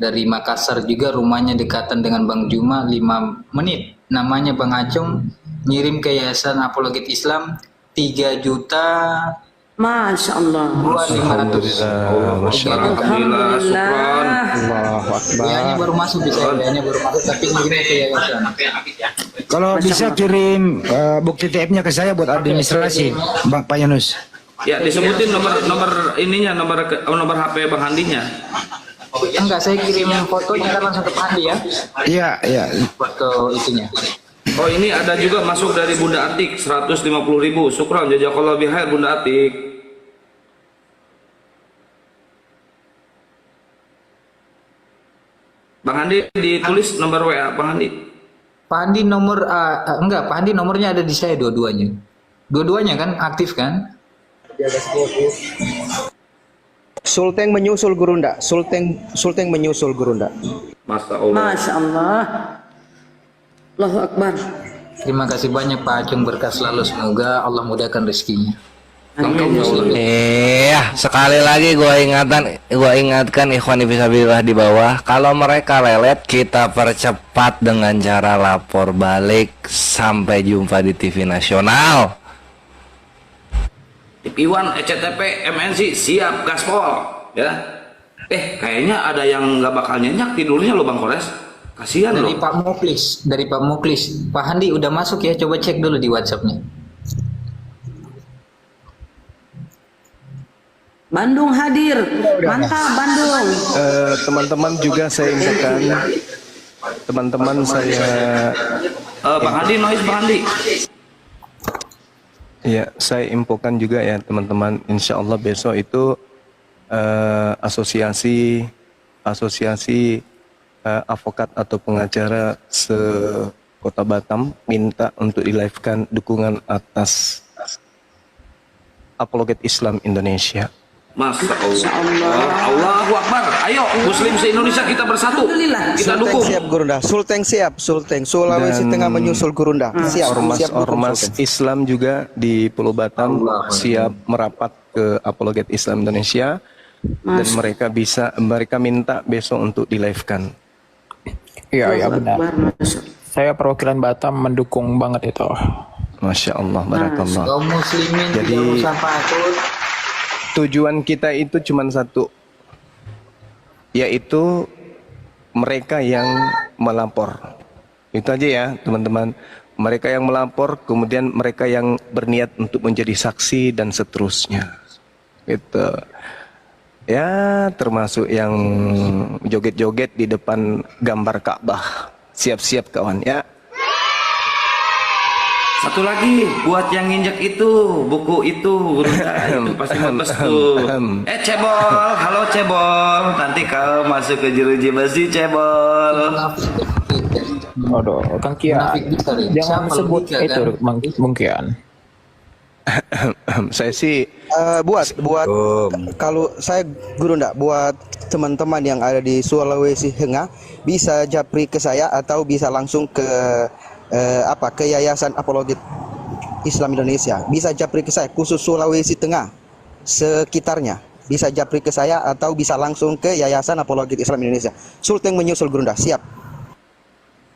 [SPEAKER 7] dari Makassar juga, rumahnya dekatan dengan Bang Juma 5 menit. Namanya Bang Acong, ngirim ke Yayasan Apologet Islam 3 juta
[SPEAKER 4] Masya Allah.
[SPEAKER 7] 2.500.
[SPEAKER 6] Alhamdulillah, syukron.
[SPEAKER 3] Allahu Akbar.
[SPEAKER 7] WA-nya baru masuk, bisa WA-nya baru masuk, tapi ngirimnya ke yayasan.
[SPEAKER 3] Kalau bisa kirim bukti TF-nya ke saya buat administrasi, Pak Yunus.
[SPEAKER 6] Ya, disebutin nomor ininya, nomor HP Bang Handinya.
[SPEAKER 7] Enggak, saya kirim fotonya kan langsung ke Pak Handi ya.
[SPEAKER 3] Iya, iya.
[SPEAKER 7] Foto itunya.
[SPEAKER 6] Oh, ini ada juga masuk dari Bunda Atik 150.000. Syukran jazakallahu bihair Bunda Atik. Bang Handi ditulis nomor WA Bang Handi.
[SPEAKER 7] Pak Handi nomor enggak, Pak Handi nomornya ada di saya dua-duanya. Dua-duanya kan aktif kan?
[SPEAKER 11] Sulteng menyusul Gurunda. Sulteng menyusul Gurunda.
[SPEAKER 6] Masya Allah.
[SPEAKER 4] Masya Allah. Allahu Akbar.
[SPEAKER 7] Terima kasih banyak Pak Acung, berkah selalu, semoga Allah mudahkan rezekinya.
[SPEAKER 9] Iya, sekali lagi gua ingatkan ikhwan fisabilillah di bawah, kalau mereka lelet kita percepat dengan cara lapor balik. Sampai jumpa di TV nasional.
[SPEAKER 6] Iwan ECTP MNC siap gaspol ya. Kayaknya ada yang nggak bakal nyenyak tidurnya loh Bang Kores. Kasihan loh.
[SPEAKER 7] Dari Pak Muklis. Pak Handi udah masuk ya, coba cek dulu di WhatsApp-nya.
[SPEAKER 4] Bandung hadir. Mantap Bandung.
[SPEAKER 1] Teman-teman juga saya infokan, teman-teman saya
[SPEAKER 6] Bang Handi noise Bang Handi.
[SPEAKER 1] ya, saya infokan juga ya teman-teman, insya Allah besok itu asosiasi advokat atau pengacara se-Kota Batam minta untuk di-live-kan dukungan atas Apologet Islam Indonesia.
[SPEAKER 6] Masya Allah. Allahu Akbar. Ayo Muslim se-Indonesia kita bersatu. Kita dukung.
[SPEAKER 11] Siap Gurunda. Sulteng. Sulawesi Tengah menyusul Gurunda. Siap.
[SPEAKER 1] Ormas Islam juga di Pulau Batam siap merapat ke Apologet Islam Indonesia. Dan mereka minta besok untuk di-live-kan.
[SPEAKER 5] Iya benar. Saya perwakilan Batam mendukung banget itu.
[SPEAKER 1] Masya Allah, barakallah.
[SPEAKER 7] Kaum muslimin
[SPEAKER 1] Jadi
[SPEAKER 7] tidak usah takut.
[SPEAKER 1] tujuan kita itu cuma satu, yaitu mereka yang melapor. Itu aja ya teman-teman. Mereka yang melapor, kemudian mereka yang berniat untuk menjadi saksi dan seterusnya. Gitu. Ya, termasuk yang joget-joget di depan gambar Ka'bah. Siap-siap kawan ya.
[SPEAKER 6] Satu lagi buat yang nginjek itu buku itu itu pasti bagus tuh. Cebol, halo Cebol, nanti kau masuk ke jeruji besi Cebol.
[SPEAKER 5] Aduh, Kang Kia, jangan sebut itu mungkin.
[SPEAKER 11] Saya sih buat kalau saya Gurunda, buat teman-teman yang ada di Sulawesi Tengah bisa japri ke saya atau bisa langsung ke ke Yayasan Apologet Islam Indonesia. Bisa japri ke saya khusus Sulawesi Tengah sekitarnya. Bisa japri ke saya atau bisa langsung ke Yayasan Apologet Islam Indonesia. Sulteng menyusul Gurunda. Siap.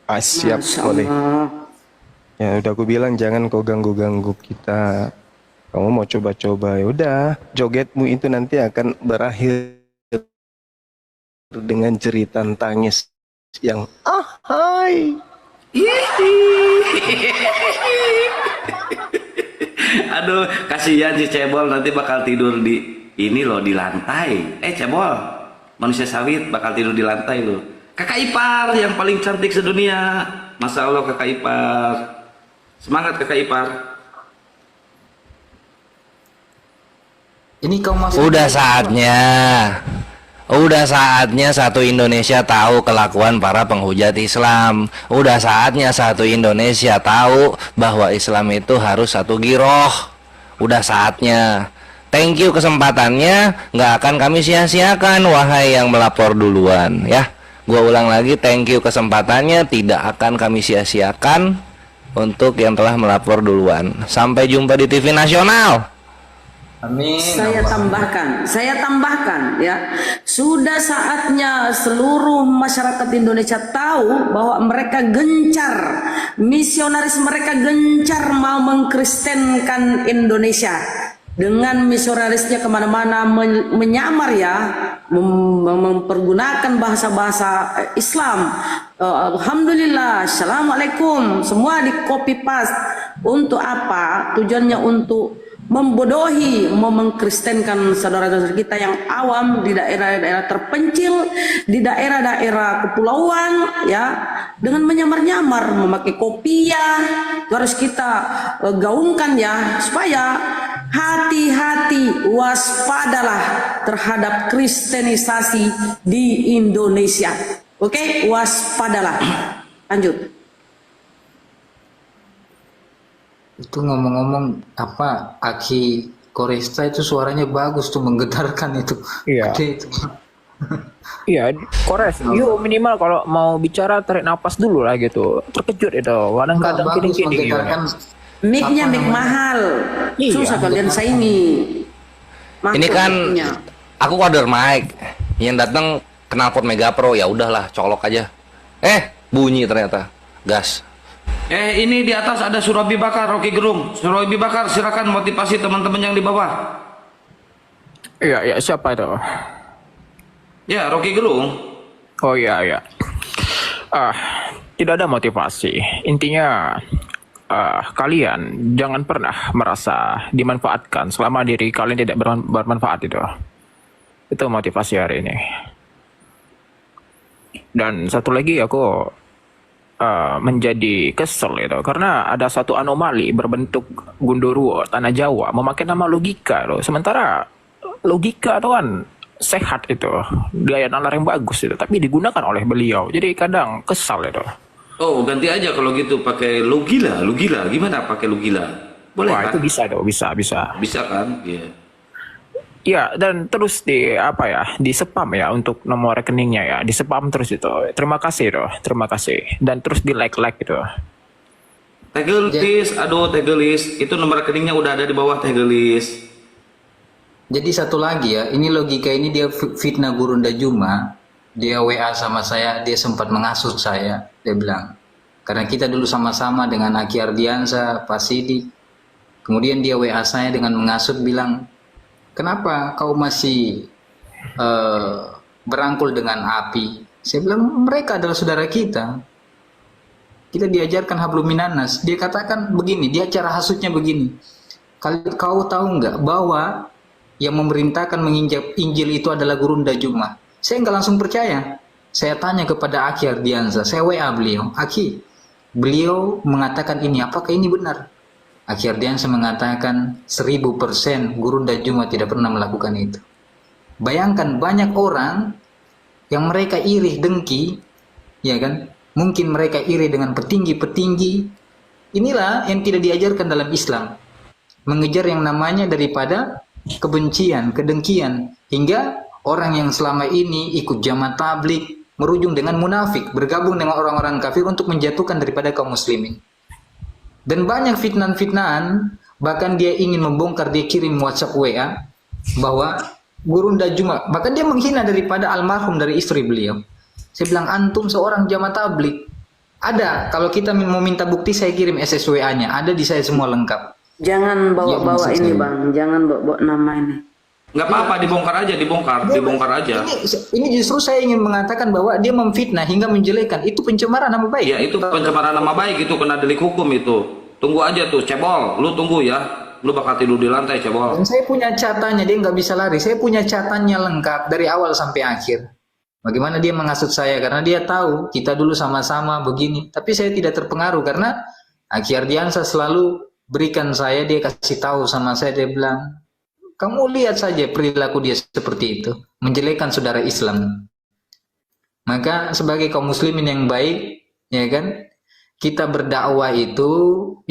[SPEAKER 1] Siap, boleh. Ya udah aku bilang jangan kau ganggu-ganggu kita. Kamu mau coba-coba, ya udah. Jogetmu itu nanti akan berakhir dengan cerita tangis yang hai.
[SPEAKER 6] Aduh, kasihan si Cebol nanti bakal tidur di ini loh, di lantai. Cebol, manusia sawit bakal tidur di lantai loh. Kakak ipar yang paling cantik sedunia. Masya Allah kakak ipar. Semangat kakak ipar.
[SPEAKER 7] Ini kau masuk.
[SPEAKER 9] Udah saatnya satu Indonesia tahu kelakuan para penghujat Islam. Udah saatnya satu Indonesia tahu bahwa Islam itu harus satu giroh. Udah saatnya. Thank you kesempatannya, nggak akan kami sia-siakan wahai yang melapor duluan ya. Gua ulang lagi, thank you kesempatannya tidak akan kami sia-siakan untuk yang telah melapor duluan. Sampai jumpa di TV nasional.
[SPEAKER 7] Amin.
[SPEAKER 4] Saya tambahkan ya, sudah saatnya seluruh masyarakat Indonesia tahu bahwa mereka gencar, misionaris mereka gencar mau mengkristenkan Indonesia dengan misionarisnya kemana-mana menyamar ya, mempergunakan bahasa-bahasa Islam. Alhamdulillah, assalamualaikum, semua di copy paste. Untuk apa? Tujuannya untuk membodohi, mau mengkristenkan saudara-saudara kita yang awam di daerah-daerah terpencil, di daerah-daerah kepulauan, ya, dengan menyamar-nyamar, memakai kopiah. Itu harus kita gaungkan ya, supaya hati-hati, waspadalah terhadap kristenisasi di Indonesia. Oke, waspadalah. Lanjut.
[SPEAKER 7] Itu ngomong-ngomong apa, Aki Koresta itu suaranya bagus tuh, menggetarkan itu.
[SPEAKER 5] Iya.
[SPEAKER 7] Gede itu.
[SPEAKER 5] Iya, kores. Yuk minimal kalau mau bicara tarik napas dulu lah gitu. Terkejut itu. Kadang-kadang
[SPEAKER 7] Bagus
[SPEAKER 5] gini-gini.
[SPEAKER 7] menggetarkan.
[SPEAKER 4] Mic-nya
[SPEAKER 7] Apa
[SPEAKER 4] mic
[SPEAKER 7] namanya?
[SPEAKER 4] mahal.
[SPEAKER 5] Iya.
[SPEAKER 4] Susah kalian saingi.
[SPEAKER 9] Ini
[SPEAKER 4] Masuk
[SPEAKER 9] kan
[SPEAKER 4] mic-nya.
[SPEAKER 9] aku order mic, yang datang knalpot Mega Pro, ya udahlah colok aja. Bunyi ternyata. Gas.
[SPEAKER 6] Ini di atas ada Surabi Bakar, Rocky Gerung. Surabi Bakar, silakan motivasi teman-teman yang di bawah.
[SPEAKER 5] Iya, siapa itu?
[SPEAKER 6] Ya, Rocky Gerung.
[SPEAKER 5] Oh iya. Tidak ada motivasi. Intinya kalian jangan pernah merasa dimanfaatkan selama diri kalian tidak bermanfaat itu. Itu motivasi hari ini. Dan satu lagi aku menjadi kesel itu karena ada satu anomali berbentuk Gundurwo Tanah Jawa memakai nama logika loh. Sementara logika itu kan sehat itu, gaya nalar yang bagus itu, tapi digunakan oleh beliau. Jadi kadang kesal itu.
[SPEAKER 6] Oh, ganti aja kalau gitu pakai Lugila. Gimana pakai Lugila? Boleh
[SPEAKER 5] Wah,
[SPEAKER 6] kan?
[SPEAKER 5] itu bisa dong, bisa.
[SPEAKER 6] Bisa kan? Iya.
[SPEAKER 5] Ya, dan terus di spam ya untuk nomor rekeningnya ya, di spam terus itu. Terima kasih doh, terima kasih. Dan terus di like itu.
[SPEAKER 6] Tegelis, Tegelis, itu nomor rekeningnya udah ada di bawah Tegelis.
[SPEAKER 7] Jadi satu lagi ya, ini logika ini dia fitnah Gurunda Juma. Dia WA sama saya, dia sempat mengasut saya. Dia bilang, karena kita dulu sama-sama dengan Aki Ardiansa, Pak Sidik. Kemudian dia WA saya dengan mengasut bilang, kenapa kau masih berangkul dengan api? Saya bilang, mereka adalah saudara kita. Kita diajarkan hablum minannas. Dia katakan begini, dia cara hasutnya begini. Kau tahu nggak bahwa yang memerintahkan menginjak Injil itu adalah Gurunda Juma? Saya nggak langsung percaya. Saya tanya kepada Aki Ardiansa, saya WA beliau, Aki, beliau mengatakan ini, apakah ini benar? Aki Ardiansa mengatakan 1000% Gurunda Juma tidak pernah melakukan itu. Bayangkan banyak orang yang mereka iri dengki, ya kan? Mungkin mereka iri dengan petinggi-petinggi. Inilah yang tidak diajarkan dalam Islam. Mengejar yang namanya daripada kebencian, kedengkian, hingga orang yang selama ini ikut jamaah tablik merujung dengan munafik, bergabung dengan orang-orang kafir untuk menjatuhkan daripada kaum muslimin. Dan banyak fitnah-fitnahan, bahkan dia ingin membongkar, dia kirim WhatsApp WA bahwa Gurunda Juma, bahkan dia menghina daripada almarhum dari istri beliau. Saya bilang, antum seorang jamaah tablik. Ada, kalau kita mau minta bukti saya kirim SSWA-nya, ada di saya semua lengkap.
[SPEAKER 4] Jangan bawa-bawa ini bang, jangan bawa nama ini.
[SPEAKER 6] Nggak apa-apa, dibongkar aja.
[SPEAKER 7] Ini justru saya ingin mengatakan bahwa dia memfitnah hingga menjelekan. Itu pencemaran nama baik.
[SPEAKER 6] Ya, itu pencemaran nama baik, itu kena delik hukum itu. Tunggu aja tuh, cebol. Lu tunggu ya. Lu bakal tidur di lantai, cebol.
[SPEAKER 7] Dan saya punya catatannya, dia nggak bisa lari. Saya punya catatannya lengkap dari awal sampai akhir. Bagaimana dia menghasut saya, karena dia tahu kita dulu sama-sama begini. Tapi saya tidak terpengaruh karena Aki Ardiansa selalu berikan saya, dia kasih tahu sama saya, dia bilang, kamu lihat saja perilaku dia seperti itu, menjelekkan saudara Islam. Maka sebagai kaum muslimin yang baik, ya kan, kita berdakwah itu,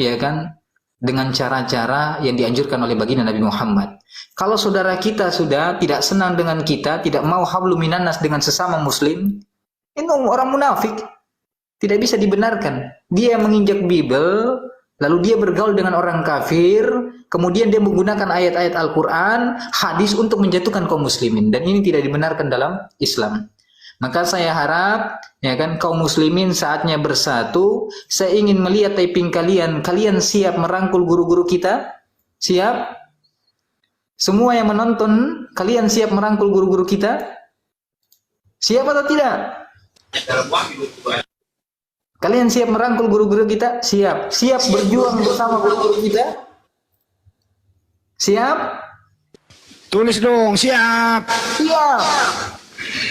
[SPEAKER 7] ya kan, dengan cara-cara yang dianjurkan oleh baginda Nabi Muhammad. Kalau saudara kita sudah tidak senang dengan kita, tidak mau hablum minannas dengan sesama muslim, ini orang munafik, tidak bisa dibenarkan. Dia menginjak Bible, lalu dia bergaul dengan orang kafir, kemudian dia menggunakan ayat-ayat Al-Quran, hadis untuk menjatuhkan kaum muslimin. Dan ini tidak dibenarkan dalam Islam. Maka saya harap, ya kan, kaum muslimin saatnya bersatu. Saya ingin melihat typing kalian. Kalian siap merangkul guru-guru kita? Siap? Semua yang menonton, kalian siap merangkul guru-guru kita? Siap atau tidak? Kalian siap merangkul guru-guru kita? Siap. Siap berjuang bersama guru-guru kita? Siap?
[SPEAKER 3] Tulis dong, siap.
[SPEAKER 7] Siap.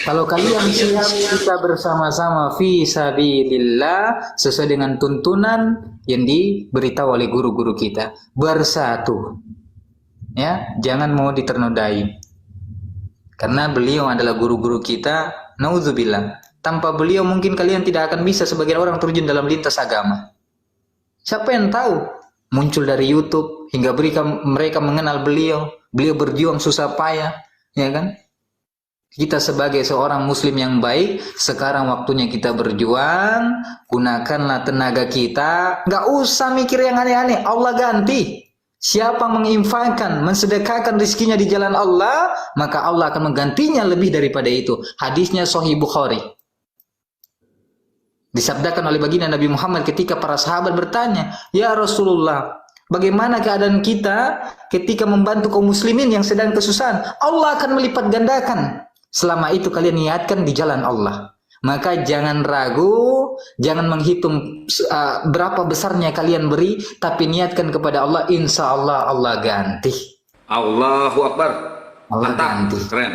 [SPEAKER 7] Kalau kalian siap, kita bersama-sama fi sabilillah sesuai dengan tuntunan yang diberitahu oleh guru-guru kita. Bersatu. Ya, jangan mau diternodai. Karena beliau adalah guru-guru kita, naudzubillah. Tanpa beliau mungkin kalian tidak akan bisa sebagian orang terjun dalam lintas agama. Siapa yang tahu? Muncul dari YouTube hingga mereka mengenal beliau. Beliau berjuang susah payah, ya kan? Kita sebagai seorang muslim yang baik, sekarang waktunya kita berjuang, gunakanlah tenaga kita, nggak usah mikir yang aneh-aneh, Allah ganti. Siapa menginfakkan, mensedekahkan rizkinya di jalan Allah, maka Allah akan menggantinya lebih daripada itu. Hadisnya Sahih Bukhari. Disabdakan oleh baginda Nabi Muhammad ketika para sahabat bertanya, "Ya Rasulullah, bagaimana keadaan kita ketika membantu kaum muslimin yang sedang kesusahan?" Allah akan melipat gandakan. Selama itu kalian niatkan di jalan Allah. Maka jangan ragu, jangan menghitung berapa besarnya kalian beri, tapi niatkan kepada Allah, insya Allah Allah ganti.
[SPEAKER 6] Allahu Akbar.
[SPEAKER 7] Allah
[SPEAKER 6] Mantap,
[SPEAKER 7] ganti.
[SPEAKER 6] keren.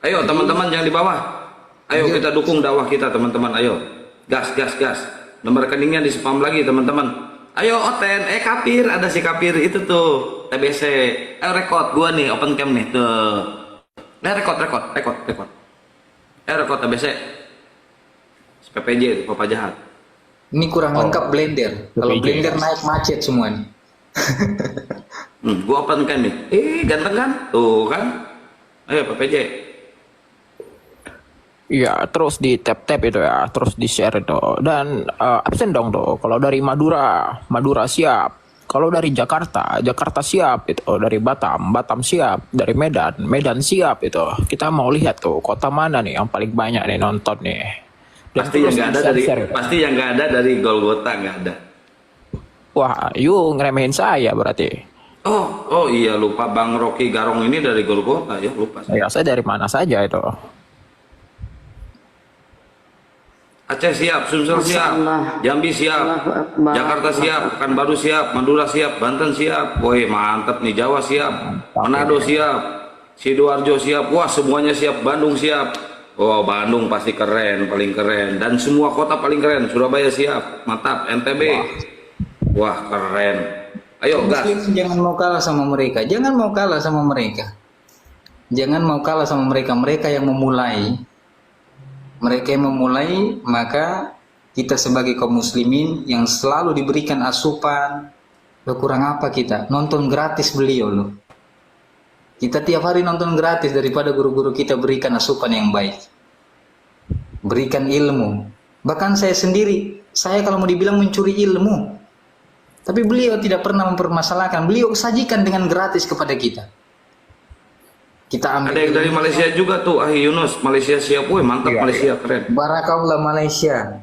[SPEAKER 6] Ayo teman-teman yang di bawah, ayo kita dukung dakwah kita teman-teman. Ayo, gas, gas, gas. Nomor rekeningnya di spam lagi teman-teman. Ayo Oten, Kapir, ada si Kapir itu tuh, TBC. Record gua nih, open cam nih tuh. Record. Record TBC. PPJ itu, Papa Jahat.
[SPEAKER 7] Ini kurang lengkap blender. Kalau blender naik macet semua nih.
[SPEAKER 6] Gua open cam nih. Ganteng kan? Tuh kan. Ayo PPJ.
[SPEAKER 5] Iya, terus di tap-tap itu ya, terus di share itu. Dan absen dong tuh. Kalau dari Madura siap. Kalau dari Jakarta siap itu. Dari Batam siap. Dari Medan siap itu. Kita mau lihat tuh kota mana nih yang paling banyak nih nonton nih. Dan
[SPEAKER 6] Pasti yang nggak ada dari Golgota nggak ada.
[SPEAKER 5] Wah, you ngeremehin saya berarti.
[SPEAKER 6] Oh iya, lupa Bang Rocky Garong ini dari Golgota ya, lupa.
[SPEAKER 5] Saya dari mana saja itu.
[SPEAKER 6] Aceh siap, Sumsel siap, Jambi siap, Jakarta siap, Pekanbaru siap, Madura siap, Banten siap. Woi, mantep nih. Jawa siap, Manado siap, Sidoarjo siap. Wah, semuanya siap. Bandung siap. Oh, Bandung pasti keren, paling keren. Dan semua kota paling keren. Surabaya siap, mantap. NTB. Wah, keren. Ayo gas.
[SPEAKER 7] Jangan mau kalah sama mereka. Jangan mau kalah sama mereka. Jangan mau kalah sama mereka. Mereka yang memulai. Mereka yang memulai, maka kita sebagai kaum muslimin yang selalu diberikan asupan, kurang apa kita? Nonton gratis beliau loh. Kita tiap hari nonton gratis daripada guru-guru kita berikan asupan yang baik. Berikan ilmu. Bahkan saya sendiri, saya kalau mau dibilang mencuri ilmu. Tapi beliau tidak pernah mempermasalahkan. Beliau sajikan dengan gratis kepada kita. Kita ambil.
[SPEAKER 6] Ada yang dari Malaysia juga tuh, Yunus. Malaysia siap, woi mantap. Malaysia keren.
[SPEAKER 7] Barakallah Malaysia.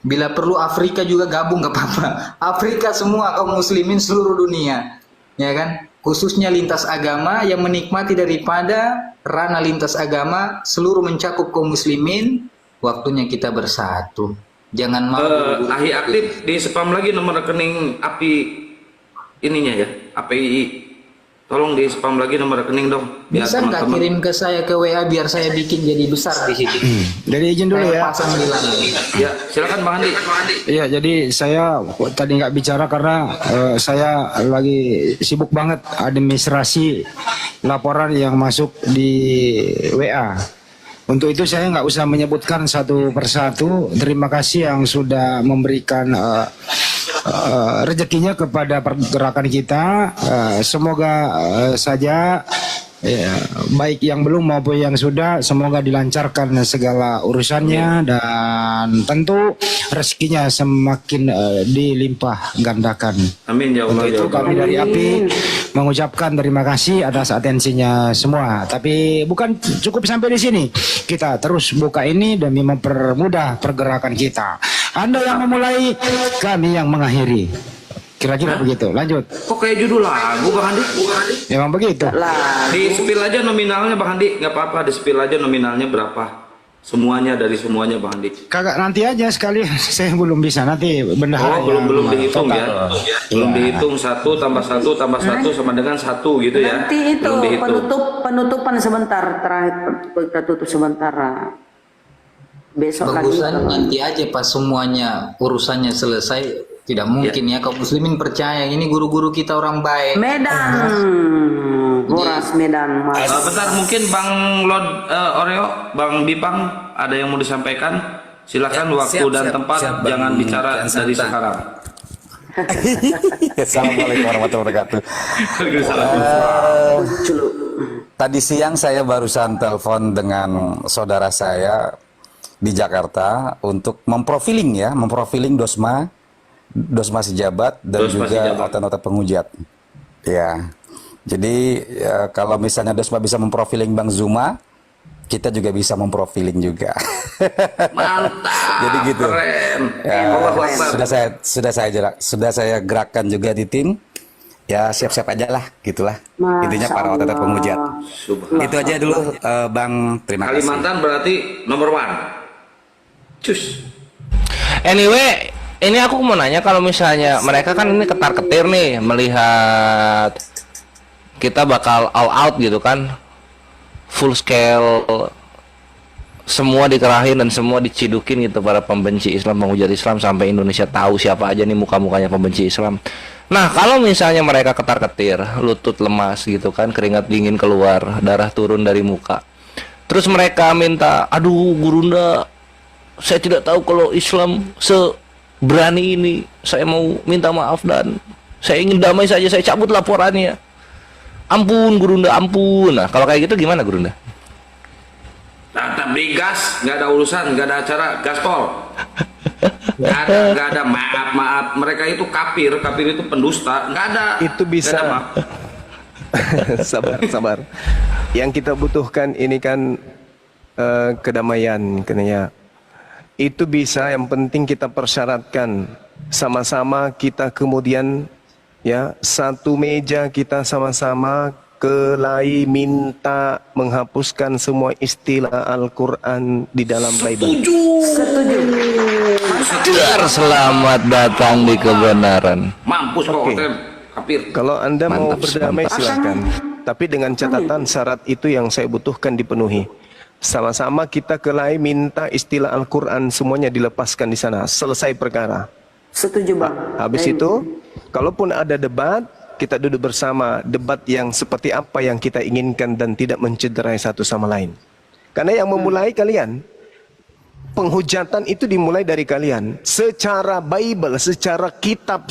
[SPEAKER 7] Bila perlu Afrika juga gabung, gak apa-apa. Afrika semua kaum muslimin seluruh dunia, ya kan? Khususnya lintas agama yang menikmati daripada ranah lintas agama seluruh mencakup kaum muslimin. Waktunya kita bersatu. Jangan mau.
[SPEAKER 6] Ahi aktif di spam lagi nomor rekening API ininya ya, API. Tolong di spam lagi nomor rekening dong.
[SPEAKER 7] Bisa nggak kirim ke saya ke WA biar saya bikin jadi besar di situ.
[SPEAKER 3] Jadi izin dulu ya.
[SPEAKER 7] Pasang di lantai.
[SPEAKER 6] Ya, silakan Bang Andi.
[SPEAKER 3] Iya, jadi saya tadi nggak bicara karena saya lagi sibuk banget administrasi laporan yang masuk di WA. Untuk itu saya nggak usah menyebutkan satu persatu. Terima kasih yang sudah memberikan rezekinya kepada pergerakan kita. Semoga saja ya, baik yang belum maupun yang sudah, semoga dilancarkan segala urusannya dan tentu rezekinya semakin dilimpah gandakan.
[SPEAKER 6] Amin ya Allah.
[SPEAKER 3] Untuk itu kami dari API mengucapkan terima kasih atas atensinya semua. Tapi bukan cukup sampai di sini. Kita terus buka ini demi mempermudah pergerakan kita. Anda yang memulai, kami yang mengakhiri. Kira-kira begitu. Lanjut.
[SPEAKER 6] Kok kayak judul lagu Bang Andi?
[SPEAKER 3] Memang begitu.
[SPEAKER 6] Di spill aja nominalnya Bang Andi, nggak apa-apa. Di spill aja nominalnya berapa. Semuanya dari semuanya Bang Andi.
[SPEAKER 3] Kagak, nanti aja sekali. Saya belum bisa, nanti bendahara.
[SPEAKER 6] Oh, belum dihitung ya. Belum dihitung 1 tambah 1 tambah 1 sama dengan 1 gitu ya.
[SPEAKER 4] Nanti itu
[SPEAKER 6] Belum dihitung.
[SPEAKER 4] penutupan sebentar, terakhir kita tutup sebentar. Besok lagi.
[SPEAKER 7] Bagusan nanti aja pas semuanya urusannya selesai. Tidak mungkin ya kaum muslimin percaya ini guru-guru kita orang baik.
[SPEAKER 4] Medan, Boras Medan. Mas.
[SPEAKER 6] Bentar, mungkin Bang Lord Oreo, Bang Bipang ada yang mau disampaikan. Silakan waktu dan tempat, jangan bicara dari sekarang.
[SPEAKER 12] Assalamualaikum warahmatullahi wabarakatuh. Tadi siang saya barusan telepon dengan saudara saya di Jakarta untuk memprofiling Dosma Sejabat dan juga nota-nota penghujat. Ya. Jadi kalau misalnya Dosma bisa memprofiling Bang Zuma, kita juga bisa memprofiling juga.
[SPEAKER 6] Mantap.
[SPEAKER 12] Jadi gitu.
[SPEAKER 6] Keren.
[SPEAKER 12] Ya, sudah saya gerakkan juga di tim. Ya siap-siap aja lah, gitulah. Intinya para otot penghujat. Itu aja dulu, Bang. Terima kasih.
[SPEAKER 6] Kalimantan berarti nomor 1. Cus.
[SPEAKER 9] Anyway, ini aku mau nanya, kalau misalnya mereka kan ini ketar-ketir nih melihat kita bakal all out gitu kan, full scale, semua dikerahin dan semua dicidukin gitu para pembenci Islam, penghujat Islam, sampai Indonesia tahu siapa aja nih muka-mukanya pembenci Islam. Nah, kalau misalnya mereka ketar-ketir, lutut lemas gitu kan, keringat dingin keluar, darah turun dari muka, terus mereka minta, aduh Gurunda, saya tidak tahu kalau Islam berani ini, saya mau minta maaf dan saya ingin damai saja, saya cabut laporannya, ampun Gurunda, ampun. Nah, kalau kayak gitu gimana Gurunda?
[SPEAKER 6] Tetap digas, nggak ada urusan, nggak ada acara, gaspol. Nggak ada maaf. Mereka itu kafir itu pendusta, nggak ada.
[SPEAKER 1] Itu bisa. sabar. Yang kita butuhkan ini kan kedamaian, ya. Itu bisa, yang penting kita persyaratkan sama-sama, kita kemudian ya satu meja, kita sama-sama kelahi minta menghapuskan semua istilah Al-Quran di dalam Bible.
[SPEAKER 4] Setuju.
[SPEAKER 9] Selamat datang di kebenaran.
[SPEAKER 6] Mampus kok, kafir.
[SPEAKER 1] Kalau Anda mau berdamai silakan, tapi dengan catatan syarat itu yang saya butuhkan dipenuhi. Sama-sama kita kelahi minta istilah Al-Quran semuanya dilepaskan di sana, selesai perkara.
[SPEAKER 4] Setuju Bang.
[SPEAKER 1] Habis itu, kalaupun ada debat, kita duduk bersama, debat yang seperti apa yang kita inginkan dan tidak mencederai satu sama lain. Karena yang memulai kalian, penghujatan itu dimulai dari kalian. Secara Bible, secara kitab